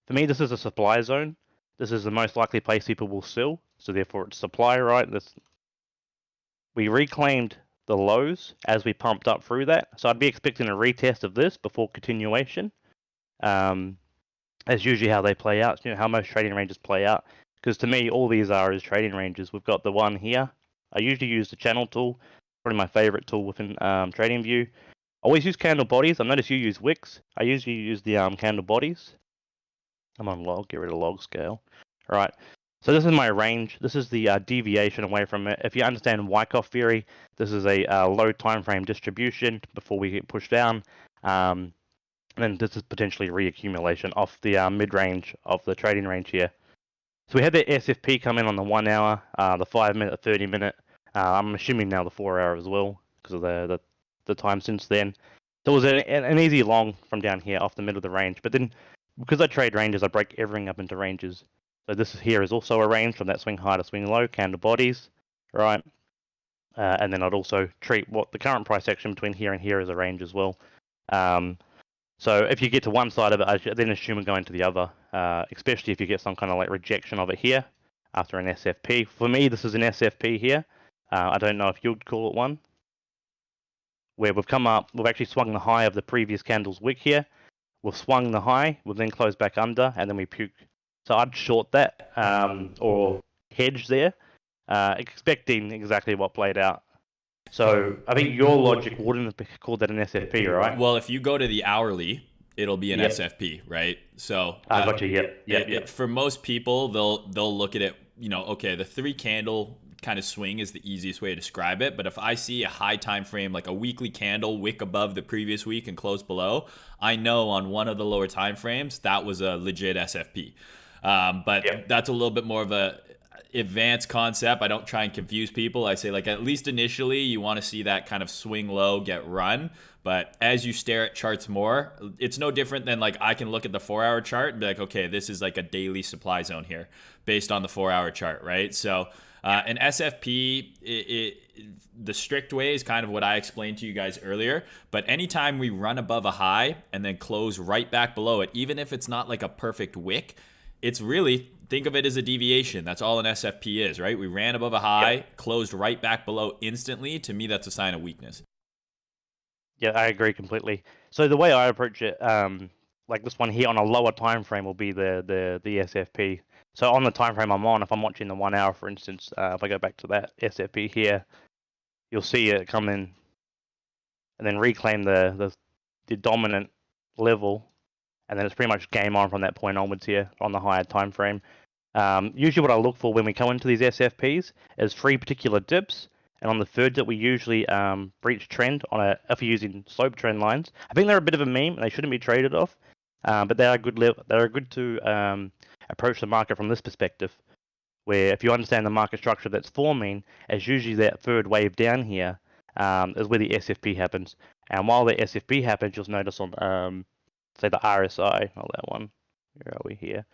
For me, this is a supply zone. This is the most likely place people will sell. So therefore, it's supply, right? We reclaimed the lows as we pumped up through that. So I'd be expecting a retest of this before continuation. That's usually how they play out. You know, how most trading ranges play out. Because to me, all these are is trading ranges. We've got the one here. I usually use the channel tool. Probably my favorite tool within TradingView. Always use candle bodies. I notice you use wicks. I usually use the candle bodies. I'm on log. Get rid of log scale. All right. So this is my range. This is the deviation away from it. If you understand Wyckoff theory, this is a low time frame distribution before we get pushed down. And then this is potentially reaccumulation off the mid-range of the trading range here. So we had the SFP come in on the 1 hour, the 5 minute, 30 minute. I'm assuming now the 4 hour as well because of the time since then. So it was an easy long from down here off the middle of the range. But then because I trade ranges, I break everything up into ranges. So this here is also a range from that swing high to swing low, candle bodies, right? And then I'd also treat what the current price action between here and here as a range as well. So if you get to one side of it, I then assume we're going to the other, especially if you get some kind of like rejection of it here after an SFP. For me, this is an SFP here. I don't know if you'd call it one. Where we've come up, we've actually swung the high of the previous candle's wick here. We've swung the high, we've then closed back under, and then we puke. So I'd short that, or hedge there, expecting exactly what played out. So I think your logic wouldn't have called that an SFP, right? Well, if you go to the hourly, it'll be an Yep. SFP, right? So I got you. Yep. for most people, they'll look at it, you know, okay, the 3 candle kind of swing is the easiest way to describe it. But if I see a high time frame, like a weekly candle wick above the previous week and close below, I know on one of the lower time frames that was a legit SFP. But that's a little bit more of a advanced concept. I don't try and confuse people. I say, like, at least initially you want to see that kind of swing low get run. But as you stare at charts more, it's no different than, like, I can look at the 4 hour chart and be like, okay, this is like a daily supply zone here based on the 4 hour chart, right? So an SFP, the strict way is kind of what I explained to you guys earlier. But anytime we run above a high and then close right back below it, even if it's not like a perfect wick, it's really, think of it as a deviation. That's all an SFP is, right? We ran above a high, closed right back below instantly. To me, that's a sign of weakness. Yeah, I agree completely. So the way I approach it, like this one here on a lower time frame will be the SFP. So on the time frame I'm on, if I'm watching the 1 hour, for instance, if I go back to that SFP here, you'll see it come in and then reclaim the dominant level, and then it's pretty much game on from that point onwards here on the higher time frame. Usually what I look for when we come into these SFPs is 3 particular dips, and on the third dip we usually breach trend if you're using slope trend lines. I think they're a bit of a meme and they shouldn't be traded off, but they are good to approach the market from this perspective, where if you understand the market structure that's forming, it's usually that third wave down here is where the SFP happens. And while the SFP happens, you'll notice on say the RSI, not that one, where are we here?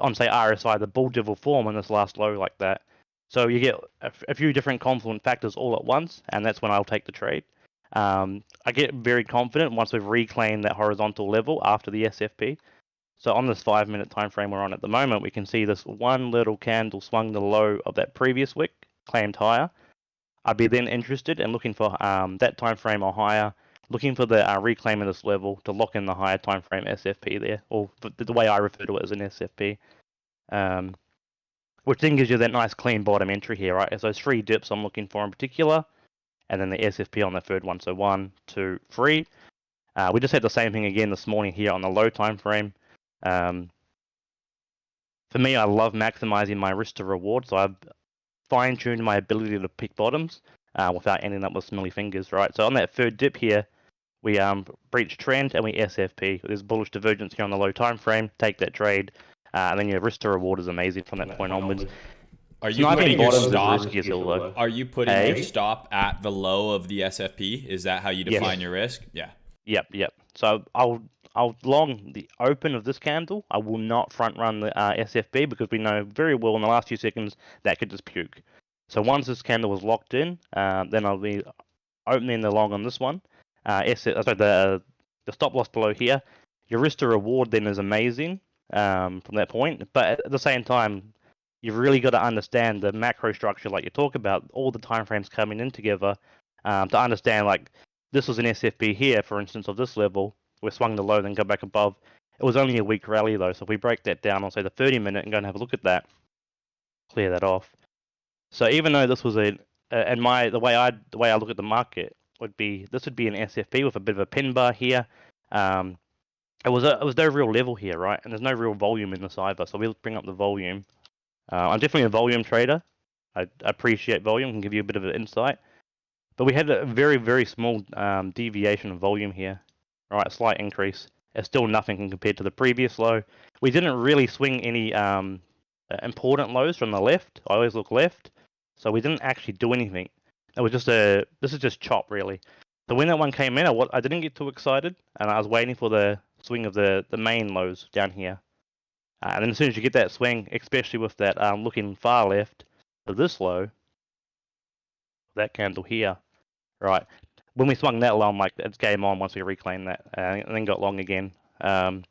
On say RSI, the bull dip will form in this last low like that. So you get a few different confluent factors all at once, and that's when I'll take the trade. I get very confident once we've reclaimed that horizontal level after the SFP. So on this 5-minute time frame we're on at the moment, we can see this one little candle swung the low of that previous wick, claimed higher. I'd be then interested in looking for that time frame or higher, looking for the reclaim of this level to lock in the higher time frame SFP there, or the way I refer to it as an SFP, which then gives you that nice clean bottom entry here, right? It's those 3 dips I'm looking for in particular, and then the SFP on the third one. So 1, 2, 3. We just had the same thing again this morning here on the low time frame. For me, I love maximizing my risk to reward, so I've fine-tuned my ability to pick bottoms without ending up with smelly fingers, right? So on that third dip here, we breach trend and we SFP. There's bullish divergence here on the low time frame. Take that trade, and then your risk to reward is amazing from that point onwards. Are you putting your stop? Are you putting your stop at the low of the SFP? Is that how you define your risk? Yeah. Yep. So I'll long the open of this candle. I will not front run the SFP because we know very well in the last few seconds that could just puke. So once this candle was locked in, then I'll be opening the long on this one. The stop loss below here. Your risk to reward then is amazing from that point, but at the same time, you've really got to understand the macro structure, like you talk about, all the time frames coming in together to understand. Like this was an SFP here, for instance, of this level. We swung the low, then go back above. It was only a weak rally though, so if we break that down on say the 30-minute and go and have a look at that, clear that off. So even though this was the way I look at the market would be, this would be an SFP with a bit of a pin bar here. It was no real level here, right? And there's no real volume in this either. So we'll bring up the volume. I'm definitely a volume trader. I appreciate volume, can give you a bit of an insight. But we had a very, very small deviation of volume here. Right, a slight increase. It's still nothing compared to the previous low. We didn't really swing any important lows from the left. I always look left. So we didn't actually do anything. It was just this is just chop really. So when that one came in, I didn't get too excited, and I was waiting for the swing of the main lows down here. And then as soon as you get that swing, especially with that looking far left to this low, that candle here, right? When we swung that low, I'm like, it's game on once we reclaim that, and then got long again. I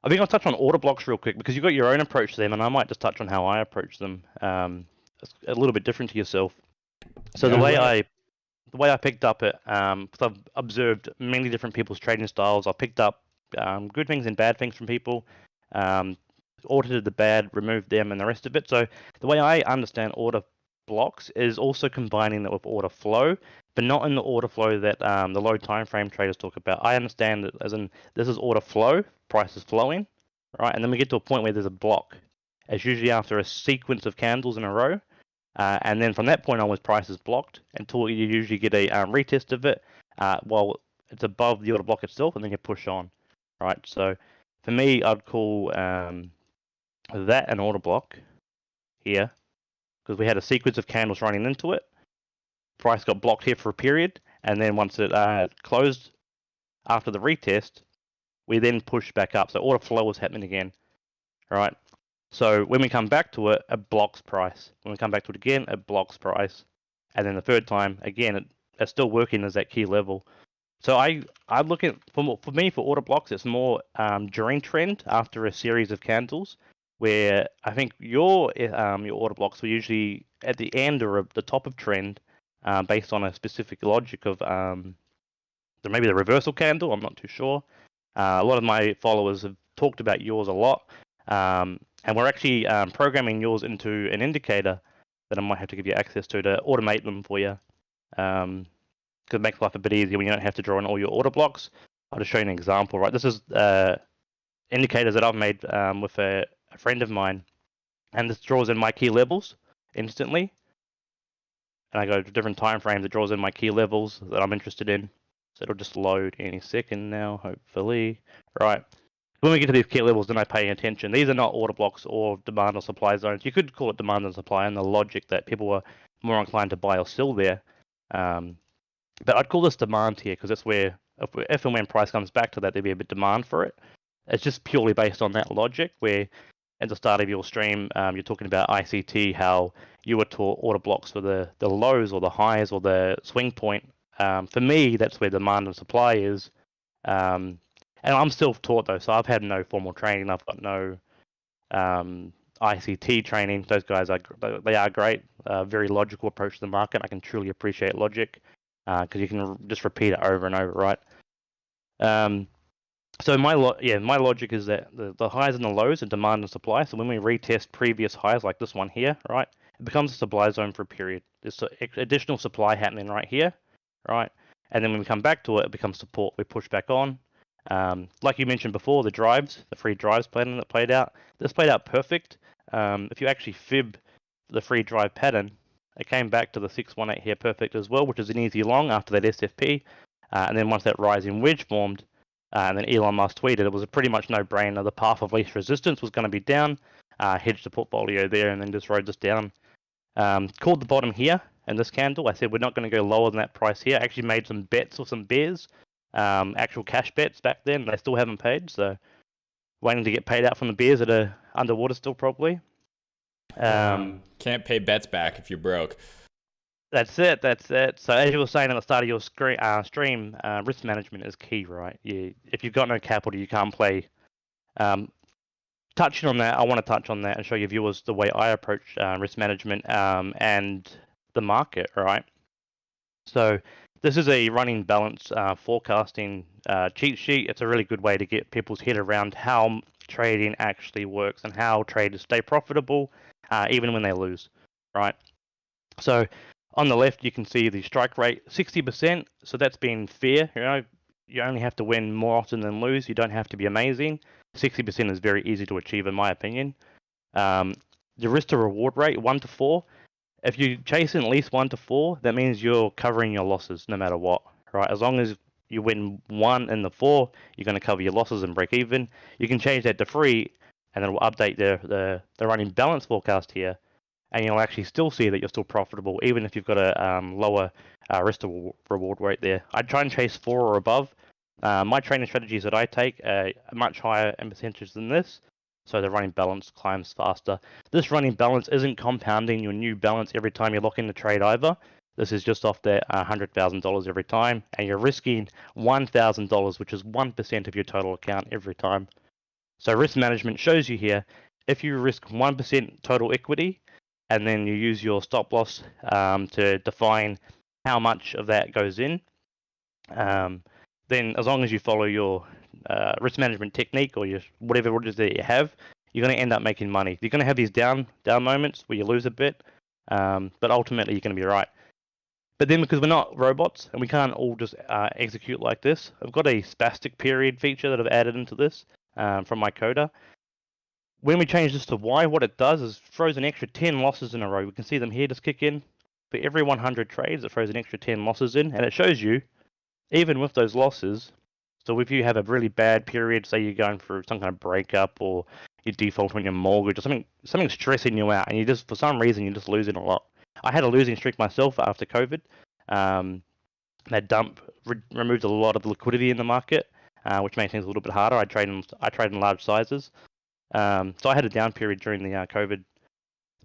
think I'll touch on order blocks real quick because you've got your own approach to them, and I might just touch on how I approach them. It's a little bit different to yourself. So the way I picked up it, because I've observed many different people's trading styles. I picked up good things and bad things from people. Audited the bad, removed them, and the rest of it. So the way I understand order blocks is also combining it with order flow, but not in the order flow that the low time frame traders talk about. I understand it as in this is order flow, price is flowing, right? And then we get to a point where there's a block. It's usually after a sequence of candles in a row. And then from that point onwards, price is blocked until you usually get a retest of it while it's above the order block itself, and then you push on, right? So for me, I'd call that an order block here because we had a sequence of candles running into it. Price got blocked here for a period, and then once it closed after the retest, we then pushed back up. So order flow was happening again, right? So when we come back to it, it blocks price. When we come back to it again, it blocks price. And then the third time, again, it's still working as that key level. So I look at, for me, for order blocks, it's more during trend after a series of candles, where I think your order blocks were usually at the end or at the top of trend based on a specific logic of maybe the reversal candle. I'm not too sure. A lot of my followers have talked about yours a lot. And we're actually programming yours into an indicator that I might have to give you access to automate them for you. because it makes life a bit easier when you don't have to draw in all your order blocks. I'll just show you an example, right? This is indicators that I've made with a friend of mine, and this draws in my key levels instantly. And I go to different time frames, it draws in my key levels that I'm interested in. So it'll just load any second now, hopefully. Right. When we get to these key levels, then I pay attention. These are not order blocks or demand or supply zones. You could call it demand and supply, and the logic that people were more inclined to buy or sell there. But I'd call this demand here, because that's where, if and when price comes back to that, there'd be a bit of demand for it. It's just purely based on that logic, where at the start of your stream, you're talking about ICT, how you were taught order blocks for the lows or the highs or the swing point. For me, that's where demand and supply is. And I'm self-taught though, so I've had no formal training. I've got no ICT training. Those guys are great. Very logical approach to the market. I can truly appreciate logic because you can just repeat it over and over, right? So my logic is that the highs and the lows are demand and supply. So when we retest previous highs like this one here, right, it becomes a supply zone for a period. There's additional supply happening right here, right? And then when we come back to it, it becomes support. We push back on. Like you mentioned before, the free drives pattern that played out. This played out perfect. If you actually fib the free drive pattern, it came back to the 618 here perfect as well, which is an easy long after that SFP. And then once that rising wedge formed, and then Elon Musk tweeted, it was a pretty much no-brainer. The path of least resistance was going to be down. Hedged the portfolio there and then just rode this down. Called the bottom here in this candle. I said we're not going to go lower than that price here. Actually made some bets or some bears. Actual cash bets back then. They still haven't paid, so waiting to get paid out from the bears that are underwater still probably. Can't pay bets back if you're broke. That's it. So as you were saying at the start of your stream, risk management is key, right? If you've got no capital, you can't play. Touching on that, I want to touch on that and show your viewers the way I approach risk management and the market, right? So this is a running balance forecasting cheat sheet. It's a really good way to get people's head around how trading actually works and how traders stay profitable even when they lose, right? So on the left, you can see the strike rate, 60%. So that's been fair. You only have to win more often than lose. You don't have to be amazing. 60% is very easy to achieve, in my opinion. The risk to reward rate, 1 to 4. If you chase in at least 1 to 4, that means you're covering your losses no matter what, right? As long as you win 1 in the 4, you're going to cover your losses and break even. You can change that to 3, and then we'll update the running balance forecast here, and you'll actually still see that you're still profitable, even if you've got a lower risk to reward rate there. I'd try and chase 4 or above. My trading strategies that I take are much higher in percentage than this, so the running balance climbs faster. This running balance isn't compounding your new balance every time you lock in the trade either. This is just off that $100,000 every time, and you're risking $1,000, which is 1% of your total account every time. So risk management shows you here, if you risk 1% total equity, and then you use your stop loss to define how much of that goes in, then as long as you follow your risk management technique or your whatever it is that you have, you're going to end up making money. You're going to have these down moments where you lose a bit, but ultimately you're going to be right. But then because we're not robots and we can't all just execute like this, I've got a spastic period feature that I've added into this from my coder. When we change this to Y, what it does is throws an extra 10 losses in a row. We can see them here just kick in. For every 100 trades, it throws an extra 10 losses in, and it shows you, even with those losses, so if you have a really bad period, say you're going through some kind of breakup or you default on your mortgage or something stressing you out, and you just, for some reason, you're just losing a lot. I had a losing streak myself after COVID. That dump removed a lot of the liquidity in the market, which made things a little bit harder. I trade in large sizes. So I had a down period during the COVID.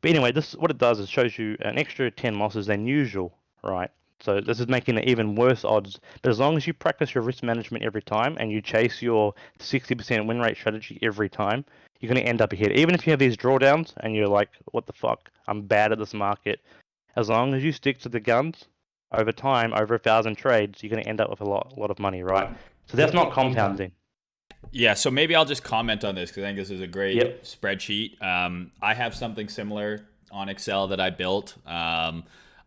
But anyway, this what it does is shows you an extra 10 losses than usual, right? So this is making it even worse odds. But as long as you practice your risk management every time and you chase your 60% win rate strategy every time, you're going to end up ahead. Even if you have these drawdowns and you're like, what the fuck, I'm bad at this market. As long as you stick to the guns, over time, over 1,000 trades, you're going to end up with a lot of money, right? So that's not compounding. Yeah, so maybe I'll just comment on this because I think this is a great spreadsheet. I have something similar on Excel that I built.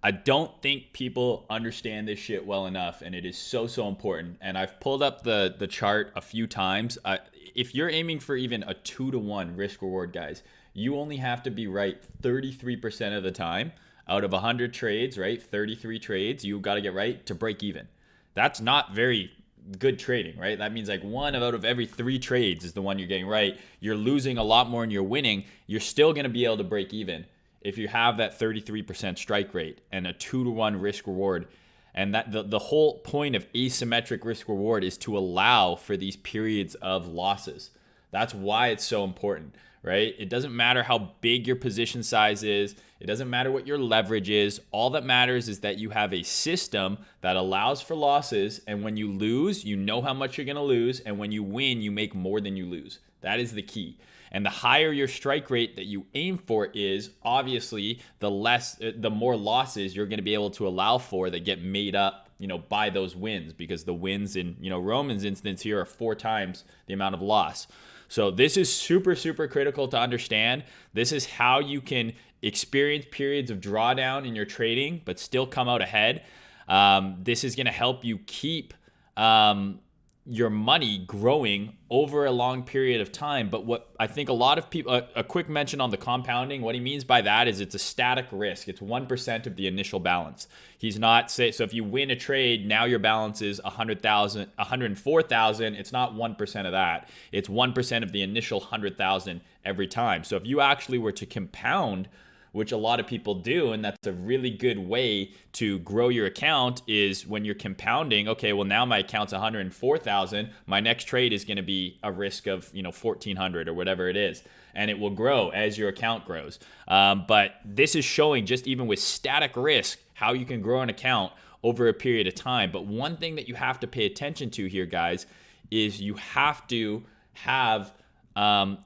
I don't think people understand this shit well enough, and it is so important. And I've pulled up the chart a few times. If you're aiming for even a 2-to-1 risk reward, guys, you only have to be right 33% of the time out of 100 trades, right? 33 trades, you got to get right to break even. That's not very good trading, right? That means like 1 out of every 3 trades is the one you're getting right. You're losing a lot more than you're winning. You're still going to be able to break even if you have that 33% strike rate and a 2-to-1 risk reward. And that the whole point of asymmetric risk reward is to allow for these periods of losses. That's why it's so important, right? It doesn't matter how big your position size is. It doesn't matter what your leverage is. All that matters is that you have a system that allows for losses. And when you lose, you know how much you're going to lose. And when you win, you make more than you lose. That is the key. And the higher your strike rate that you aim for is, obviously, the more losses you're going to be able to allow for that get made up, by those wins, because the wins in, Roman's instance here are 4 times the amount of loss. So this is super critical to understand. This is how you can experience periods of drawdown in your trading, but still come out ahead. This is going to help you keep your money growing over a long period of time. But what I think a lot of people, a quick mention on the compounding, what he means by that is it's a static risk. It's 1% of the initial balance. He's not so if you win a trade, now your balance is 104,000. It's not 1% of that. It's 1% of the initial 100,000 every time. So if you actually were to compound, which a lot of people do, and that's a really good way to grow your account, is when you're compounding, okay, well, now my account's 104,000, my next trade is going to be a risk of 1,400 or whatever it is, and it will grow as your account grows. But this is showing, just even with static risk, how you can grow an account over a period of time. But one thing that you have to pay attention to here, guys, is you have to have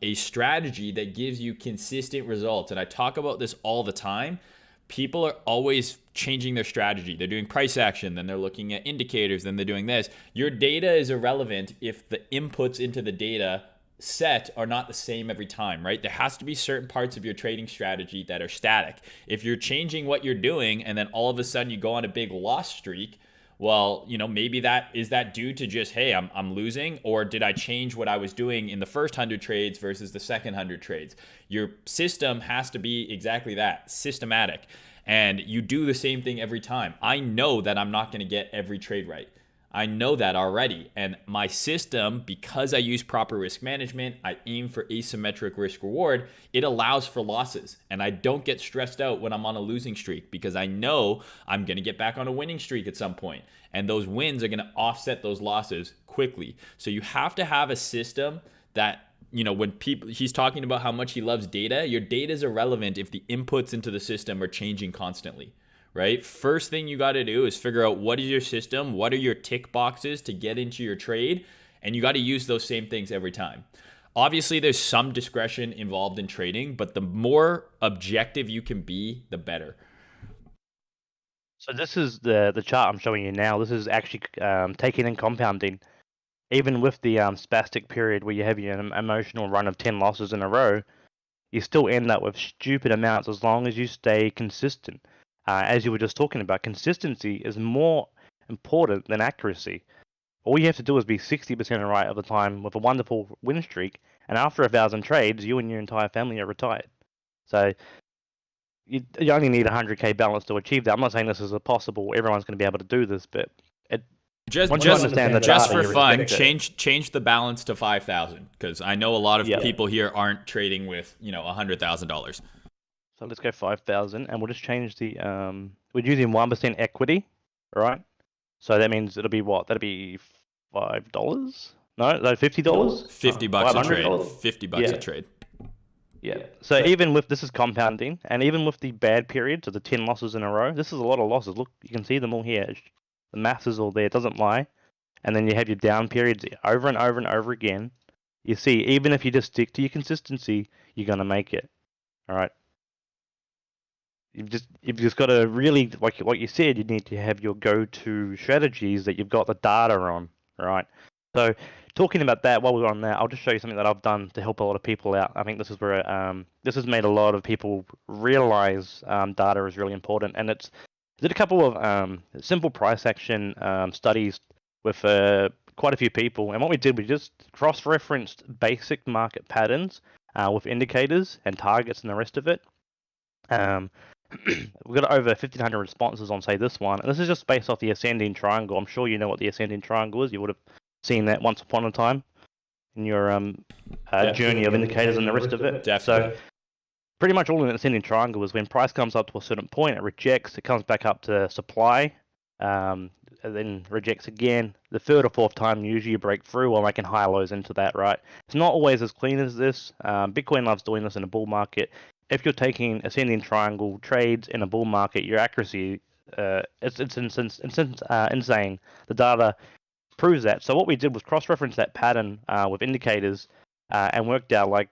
a strategy that gives you consistent results. And I talk about this all the time. People are always changing their strategy. They're doing price action, then they're looking at indicators, then they're doing this. Your data is irrelevant if the inputs into the data set are not the same every time, right? There has to be certain parts of your trading strategy that are static. If you're changing what you're doing and then all of a sudden you go on a big loss streak, well, maybe that due to just, hey, I'm losing, or did I change what I was doing in the first 100 trades versus the second 100 trades? Your system has to be exactly that, systematic. And you do the same thing every time. I know that I'm not going to get every trade right. I know that already. And my system, because I use proper risk management, I aim for asymmetric risk reward, it allows for losses. And I don't get stressed out when I'm on a losing streak, because I know I'm going to get back on a winning streak at some point. And those wins are going to offset those losses quickly. So you have to have a system that, when he's talking about how much he loves data, your data is irrelevant if the inputs into the system are changing constantly. Right? First thing you got to do is figure out what is your system, what are your tick boxes to get into your trade, and you got to use those same things every time. Obviously, there's some discretion involved in trading, but the more objective you can be, the better. So this is the chart I'm showing you now. This is actually taking in compounding. Even with the spastic period where you have your emotional run of 10 losses in a row, you still end up with stupid amounts as long as you stay consistent. As you were just talking about, consistency is more important than accuracy. All you have to do is be 60% right of the time with a wonderful win streak, and after 1,000 trades, you and your entire family are retired. So you only need 100k balance to achieve that. I'm not saying this is possible. Everyone's going to be able to do this, but just for fun, change the balance to 5,000, because I know a lot of people here aren't trading with $100,000. So let's go 5,000, and we'll just change the we're using 1% equity, all right? So that means it'll be what? That'll be $5? No, $50. $50 a trade. $50 a trade. Yeah. So even with this is compounding, and even with the bad period, so the 10 losses in a row, this is a lot of losses. Look, you can see them all here. The maths is all there. It doesn't lie. And then you have your down periods over and over and over again. You see, even if you just stick to your consistency, you're gonna make it. All right. You've just got to really, like what you said, you need to have your go-to strategies that you've got the data on, right? So talking about that, while we're on that, I'll just show you something that I've done to help a lot of people out. I think this is where this has made a lot of people realize data is really important, and it's did a couple of simple price action studies with quite a few people, and what we did, we just cross-referenced basic market patterns with indicators and targets and the rest of it. We've got over 1,500 responses on, say, this one, and this is just based off the ascending triangle. I'm sure you know what the ascending triangle is. You would have seen that once upon a time in your journey of indicators and the rest of it. Definitely. So pretty much all in the ascending triangle is when price comes up to a certain point, it rejects, it comes back up to supply, and then rejects again. The third or fourth time, usually you break through while making high lows into that, right? It's not always as clean as this. Bitcoin loves doing this in a bull market. If you're taking ascending triangle trades in a bull market, your accuracy it's insane. The data proves that. So what we did was cross-reference that pattern with indicators and worked out, like,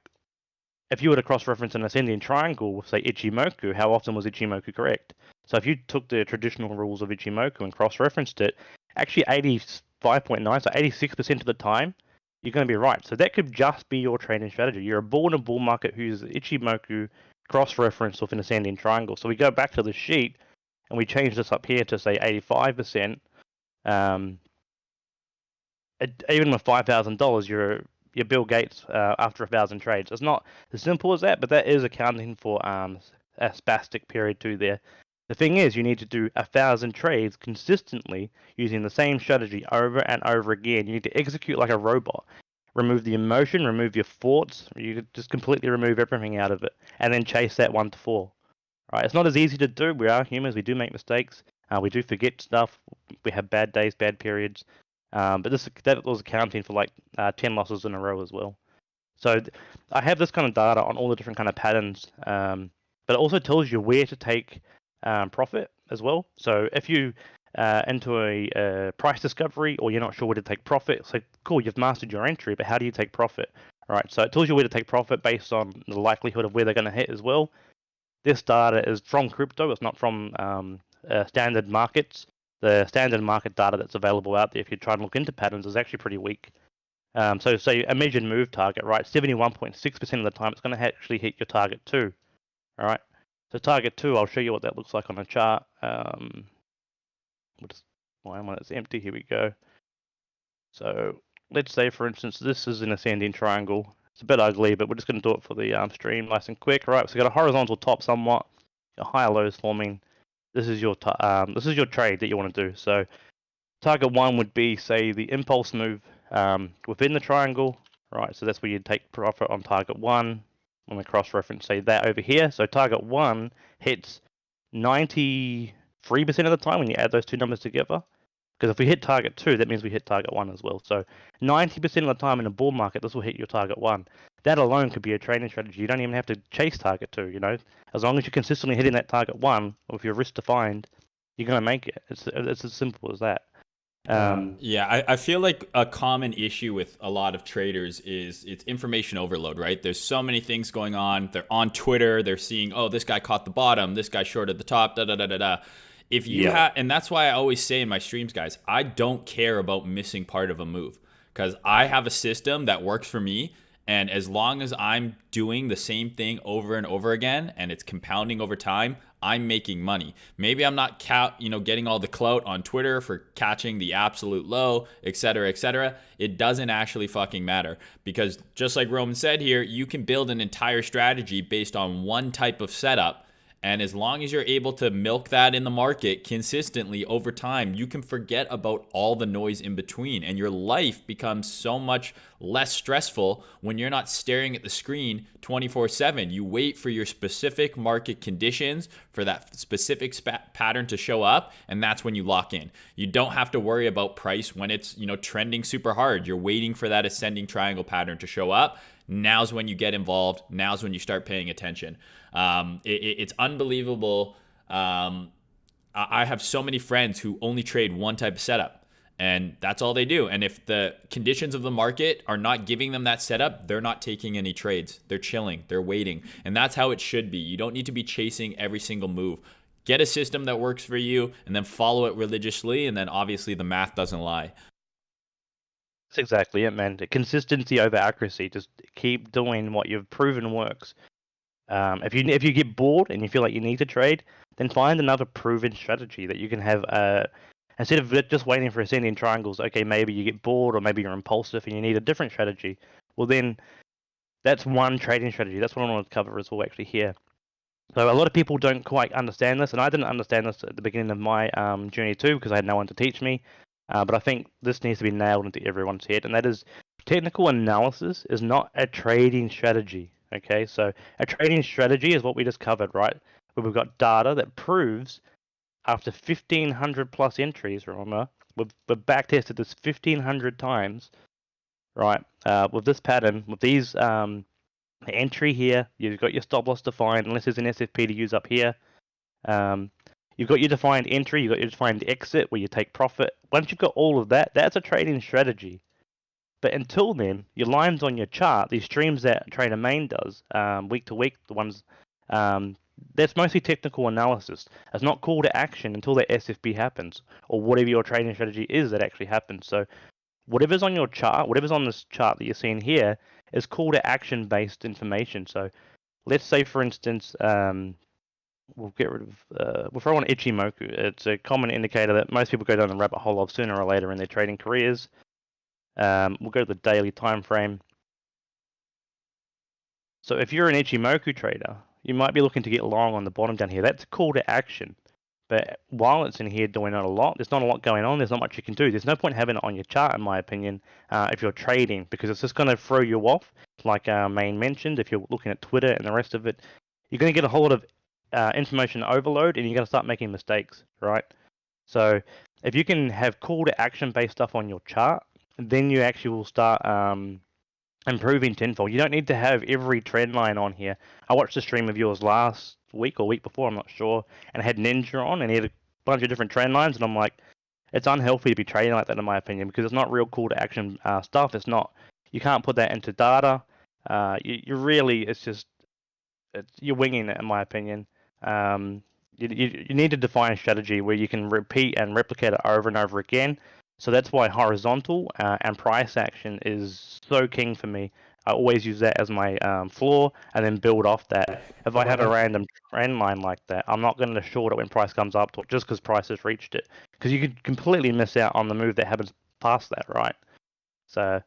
if you were to cross-reference an ascending triangle with, say, Ichimoku, how often was Ichimoku correct? So if you took the traditional rules of Ichimoku and cross-referenced it, actually 85.9, so 86% of the time, you're going to be right. So that could just be your trading strategy. You're a bull in a bull market who uses Ichimoku cross-referenced with an ascending triangle. So we go back to the sheet and we change this up here to, say, 85%. Even with $5,000, you're Bill Gates after 1,000 trades. It's not as simple as that, but that is accounting for a spastic period too there. The thing is, you need to do 1,000 trades consistently using the same strategy over and over again. You need to execute like a robot. Remove the emotion, remove your thoughts. You could just completely remove everything out of it, and then chase that 1 to 4. Right? It's not as easy to do. We are humans. We do make mistakes. We do forget stuff. We have bad days, bad periods. But that was accounting for like 10 losses in a row as well. So I have this kind of data on all the different kind of patterns, but it also tells you where to take profit as well. So if you into a price discovery or you're not sure where to take profit, it's like, cool, you've mastered your entry, but how do you take profit? All right, so it tells you where to take profit based on the likelihood of where they're going to hit as well. This data is from crypto. It's not from standard markets. The standard market data that's available out there, if you try and look into patterns, is actually pretty weak. So say a measured move target, right? 71.6% of the time, it's going to actually hit your target 2. All right. So target 2, I'll show you what that looks like on a chart. Why am I? It's empty. Here we go. So let's say, for instance, this is an ascending triangle. It's a bit ugly, but we're just going to do it for the stream, nice and quick. All right. So we got a horizontal top somewhat, a higher lows forming. This is your trade that you want to do. So target 1 would be, say, the impulse move within the triangle, right? So that's where you'd take profit on target 1. When we cross-reference, say, that over here. So target 1 hits 93% of the time when you add those two numbers together. Because if we hit target 2, that means we hit target 1 as well. So 90% of the time in a bull market, this will hit your target 1. That alone could be a trading strategy. You don't even have to chase target 2, you know. As long as you're consistently hitting that target 1, with your risk defined, you're going to make it. It's as simple as that. Yeah, I feel like a common issue with a lot of traders is it's information overload, right? There's so many things going on. They're on Twitter. They're seeing, oh, this guy caught the bottom. This guy shorted the top, da-da-da-da-da. If you have, and that's why I always say in my streams, guys, I don't care about missing part of a move because I have a system that works for me. And as long as I'm doing the same thing over and over again and it's compounding over time, I'm making money. Maybe I'm not getting all the clout on Twitter for catching the absolute low, et cetera, et cetera. It doesn't actually fucking matter because just like Roman said here, you can build an entire strategy based on one type of setup. And as long as you're able to milk that in the market consistently over time, you can forget about all the noise in between. And your life becomes so much less stressful when you're not staring at the screen 24/7. You wait for your specific market conditions, for that specific pattern to show up, and that's when you lock in. You don't have to worry about price when it's trending super hard. You're waiting for that ascending triangle pattern to show up. Now's when you get involved. Now's when you start paying attention. It's unbelievable. I have so many friends who only trade one type of setup, and that's all they do. And if the conditions of the market are not giving them that setup, they're not taking any trades. They're chilling. They're waiting. And that's how it should be. You don't need to be chasing every single move. Get a system that works for you and then follow it religiously. And then obviously the math doesn't lie. That's exactly it, man. Consistency over accuracy. Just keep doing what you've proven works. If you get bored and you feel like you need to trade, then find another proven strategy that you can have. Instead of just waiting for ascending triangles, okay, maybe you get bored or maybe you're impulsive and you need a different strategy. Well, then that's one trading strategy. That's what I want to cover as well, actually, here. So a lot of people don't quite understand this, and I didn't understand this at the beginning of my journey too, because I had no one to teach me. But I think this needs to be nailed into everyone's head, and that is technical analysis is not a trading strategy. Okay, so a trading strategy is what we just covered, right? Where we've got data that proves after 1,500 plus entries, remember, we've back tested this 1,500 times, right? With this pattern, with these the entry here, you've got your stop loss defined, unless there's an SFP to use up here. You've got your defined entry, you've got your defined exit where you take profit. Once you've got all of that, that's a trading strategy. But until then, your lines on your chart, these streams that Trader Mayne does week to week, the ones that's mostly technical analysis. It's not call to action until the SFP happens, or whatever your trading strategy is that actually happens. So whatever's on your chart, whatever's on this chart that you're seeing here, is call to action based information. So let's say, for instance, we'll get rid of, we'll throw on Ichimoku. It's a common indicator that most people go down the rabbit hole of sooner or later in their trading careers. We'll go to the daily time frame. So if you're an Ichimoku trader, you might be looking to get long on the bottom down here. That's a call to action. But while it's in here doing not a lot, there's not a lot going on. There's not much you can do. There's no point having it on your chart, in my opinion, if you're trading, because it's just going to throw you off. Like Mayne mentioned, if you're looking at Twitter and the rest of it, you're going to get a whole lot of information overload, and you're going to start making mistakes, right? So if you can have call to action based stuff on your chart, then you actually will start improving tenfold. You don't need to have every trend line on here. I watched a stream of yours last week or week before, I'm not sure, and it had Ninja on, and he had a bunch of different trend lines, and I'm like, it's unhealthy to be trading like that, in my opinion, because it's not real call to action stuff. It's not, you can't put that into data. You really, you're winging it, in my opinion. You need to define a strategy where you can repeat and replicate it over and over again. So that's why horizontal and price action is so king for me. I always use that as my floor and then build off that. If I have a random trend line like that, I'm not going to short it when price comes up to it just because price has reached it. Because you could completely miss out on the move that happens past that, right? So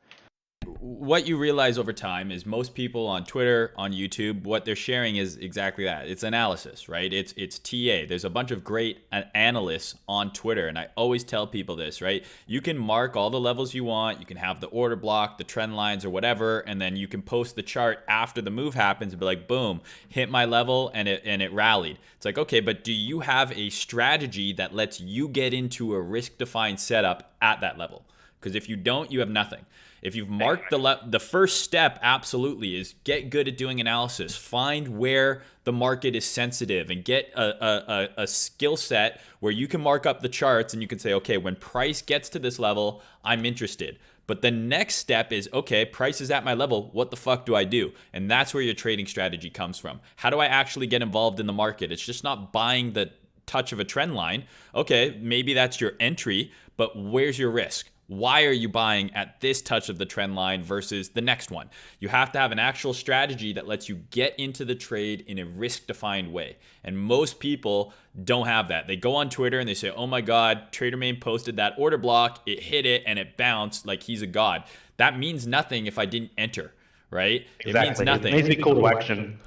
what you realize over time is most people on Twitter, on YouTube, what they're sharing is exactly that. It's analysis, right? It's TA. There's a bunch of great analysts on Twitter, and I always tell people this, right? You can mark all the levels you want. You can have the order block, the trend lines, or whatever, and then you can post the chart after the move happens and be like, boom, hit my level, and it rallied. It's like, okay, but do you have a strategy that lets you get into a risk-defined setup at that level? Because if you don't, you have nothing. If you've marked the first step, absolutely, is get good at doing analysis. Find where the market is sensitive and get a skill set where you can mark up the charts and you can say, okay, when price gets to this level, I'm interested. But the next step is, okay, price is at my level. What the fuck do I do? And that's where your trading strategy comes from. How do I actually get involved in the market? It's just not buying the touch of a trend line. Okay, maybe that's your entry, but where's your risk? Why are you buying at this touch of the trend line versus the next one? You have to have an actual strategy that lets you get into the trade in a risk-defined way. And most people don't have that. They go on Twitter and they say, oh my God, Trader Mayne posted that order block, it hit it and it bounced like he's a god. That means nothing if I didn't enter, right? Exactly. It means nothing. It needs to be call to action.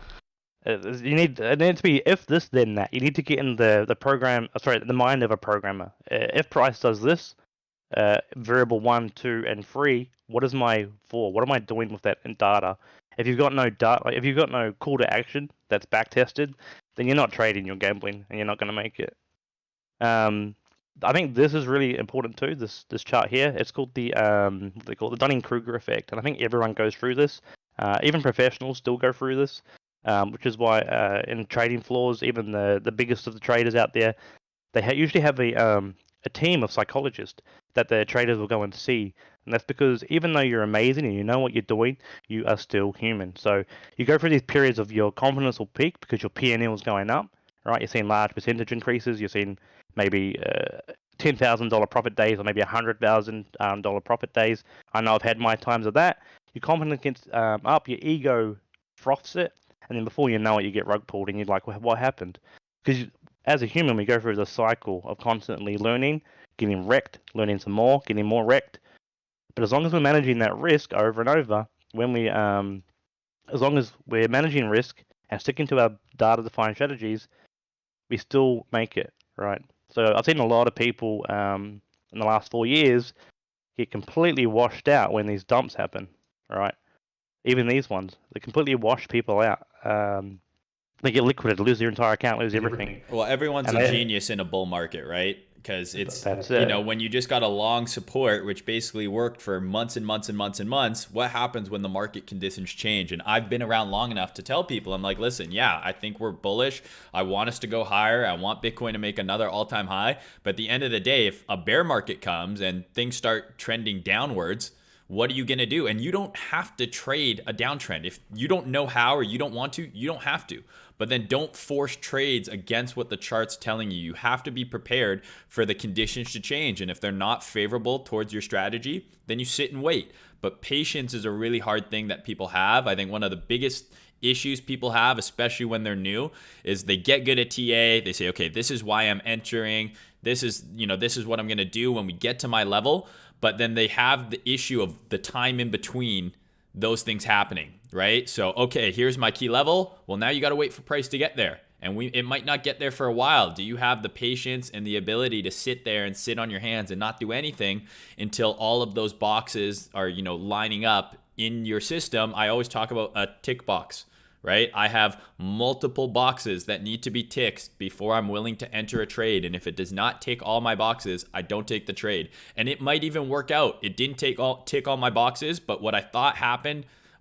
It needs to be if this, then that. You need to get in the mind of a programmer. If price does this, variable 1, 2, and 3, what is my 4? What am I doing with that in data? If you've got no data, if you've got no call to action that's back tested, then you're not trading, you're gambling, and you're not going to make it. I think this is really important too. This chart here, it's called the they call it the Dunning-Kruger effect, and I think everyone goes through this. Even professionals still go through this, which is why in trading floors, even the biggest of the traders out there, they usually have a team of psychologists that the traders will go and see. And that's because even though you're amazing and you know what you're doing, you are still human. So you go through these periods of your confidence will peak because your P&L is going up, right? You're seeing large percentage increases. You're seeing maybe $10,000 profit days or maybe $100,000 profit days. I know I've had my times of that. Your confidence gets up, your ego froths it, and then before you know it, you get rug pulled, and you're like, well, what happened? Because as a human, we go through the cycle of constantly learning, getting wrecked, learning some more, getting more wrecked. But as long as we're managing that risk over and over, when we as long as we're managing risk and sticking to our data-defined strategies, we still make it, right? So I've seen a lot of people in the last 4 years get completely washed out when these dumps happen, right? Even these ones, they completely wash people out. They get liquidated, lose their entire account, lose everything. Well, everyone's And a they- genius in a bull market, right? Because it's, That's you it. know, when you just got a long support, which basically worked for months and months and months and months, what happens when the market conditions change? And I've been around long enough to tell people, I'm like, listen, yeah, I think we're bullish. I want us to go higher. I want Bitcoin to make another all-time high. But at the end of the day, if a bear market comes and things start trending downwards, what are you going to do? And you don't have to trade a downtrend. If you don't know how or you don't want to, you don't have to. But then don't force trades against what the chart's telling you. You have to be prepared for the conditions to change. And if they're not favorable towards your strategy, then you sit and wait. But patience is a really hard thing that people have. I think one of the biggest issues people have, especially when they're new, is they get good at TA. They say, okay, this is why I'm entering. This is what I'm going to do when we get to my level. But then they have the issue of the time in between those things happening, right? So, okay, here's my key level. Well, now you got to wait for price to get there. And it might not get there for a while. Do you have the patience and the ability to sit there and sit on your hands and not do anything until all of those boxes are, lining up in your system? I always talk about a tick box, right? I have multiple boxes that need to be ticked before I'm willing to enter a trade. And if it does not tick all my boxes, I don't take the trade. And it might even work out. It didn't tick all my boxes, but what I thought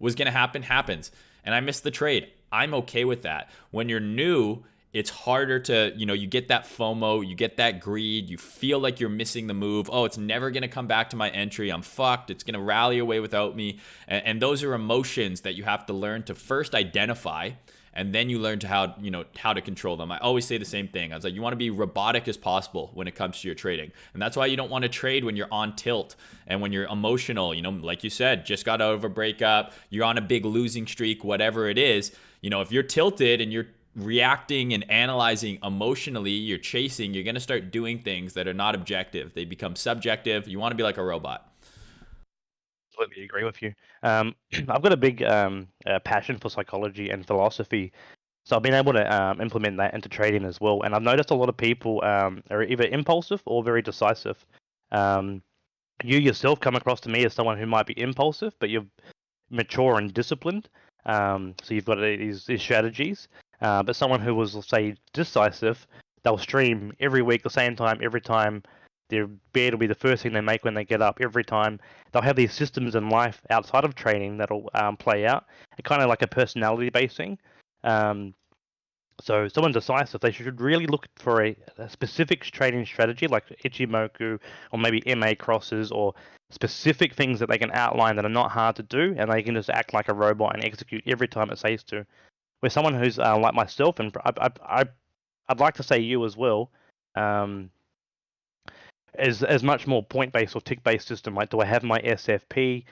was going to happen happens. And I missed the trade. I'm okay with that. When you're new, it's harder to, you get that FOMO, you get that greed, you feel like you're missing the move. Oh, it's never going to come back to my entry. I'm fucked. It's going to rally away without me. And those are emotions that you have to learn to first identify, and then you learn to how to control them. I always say the same thing. I was like, you want to be robotic as possible when it comes to your trading. And that's why you don't want to trade when you're on tilt and when you're emotional, like you said, just got out of a breakup, you're on a big losing streak, whatever it is. If you're tilted and you're reacting and analyzing emotionally, you're chasing, you're going to start doing things that are not objective. They become subjective. You want to be like a robot. Completely agree with you. I've got a big passion for psychology and philosophy, so I've been able to implement that into trading as well. And I've noticed a lot of people are either impulsive or very decisive. You yourself come across to me as someone who might be impulsive, but you're mature and disciplined. So you've got these strategies. But someone who was, say, decisive, they'll stream every week, the same time, every time. Their bed will be the first thing they make when they get up every time. They'll have these systems in life outside of trading that'll play out. It's kind of like a personality-based thing. So someone decisive, they should really look for a specific trading strategy like Ichimoku or maybe MA crosses or specific things that they can outline that are not hard to do, and they can just act like a robot and execute every time it says to. Where someone who's like myself, and I'd like to say you as well, is much more point-based or tick-based system. Like, do I have my SFP?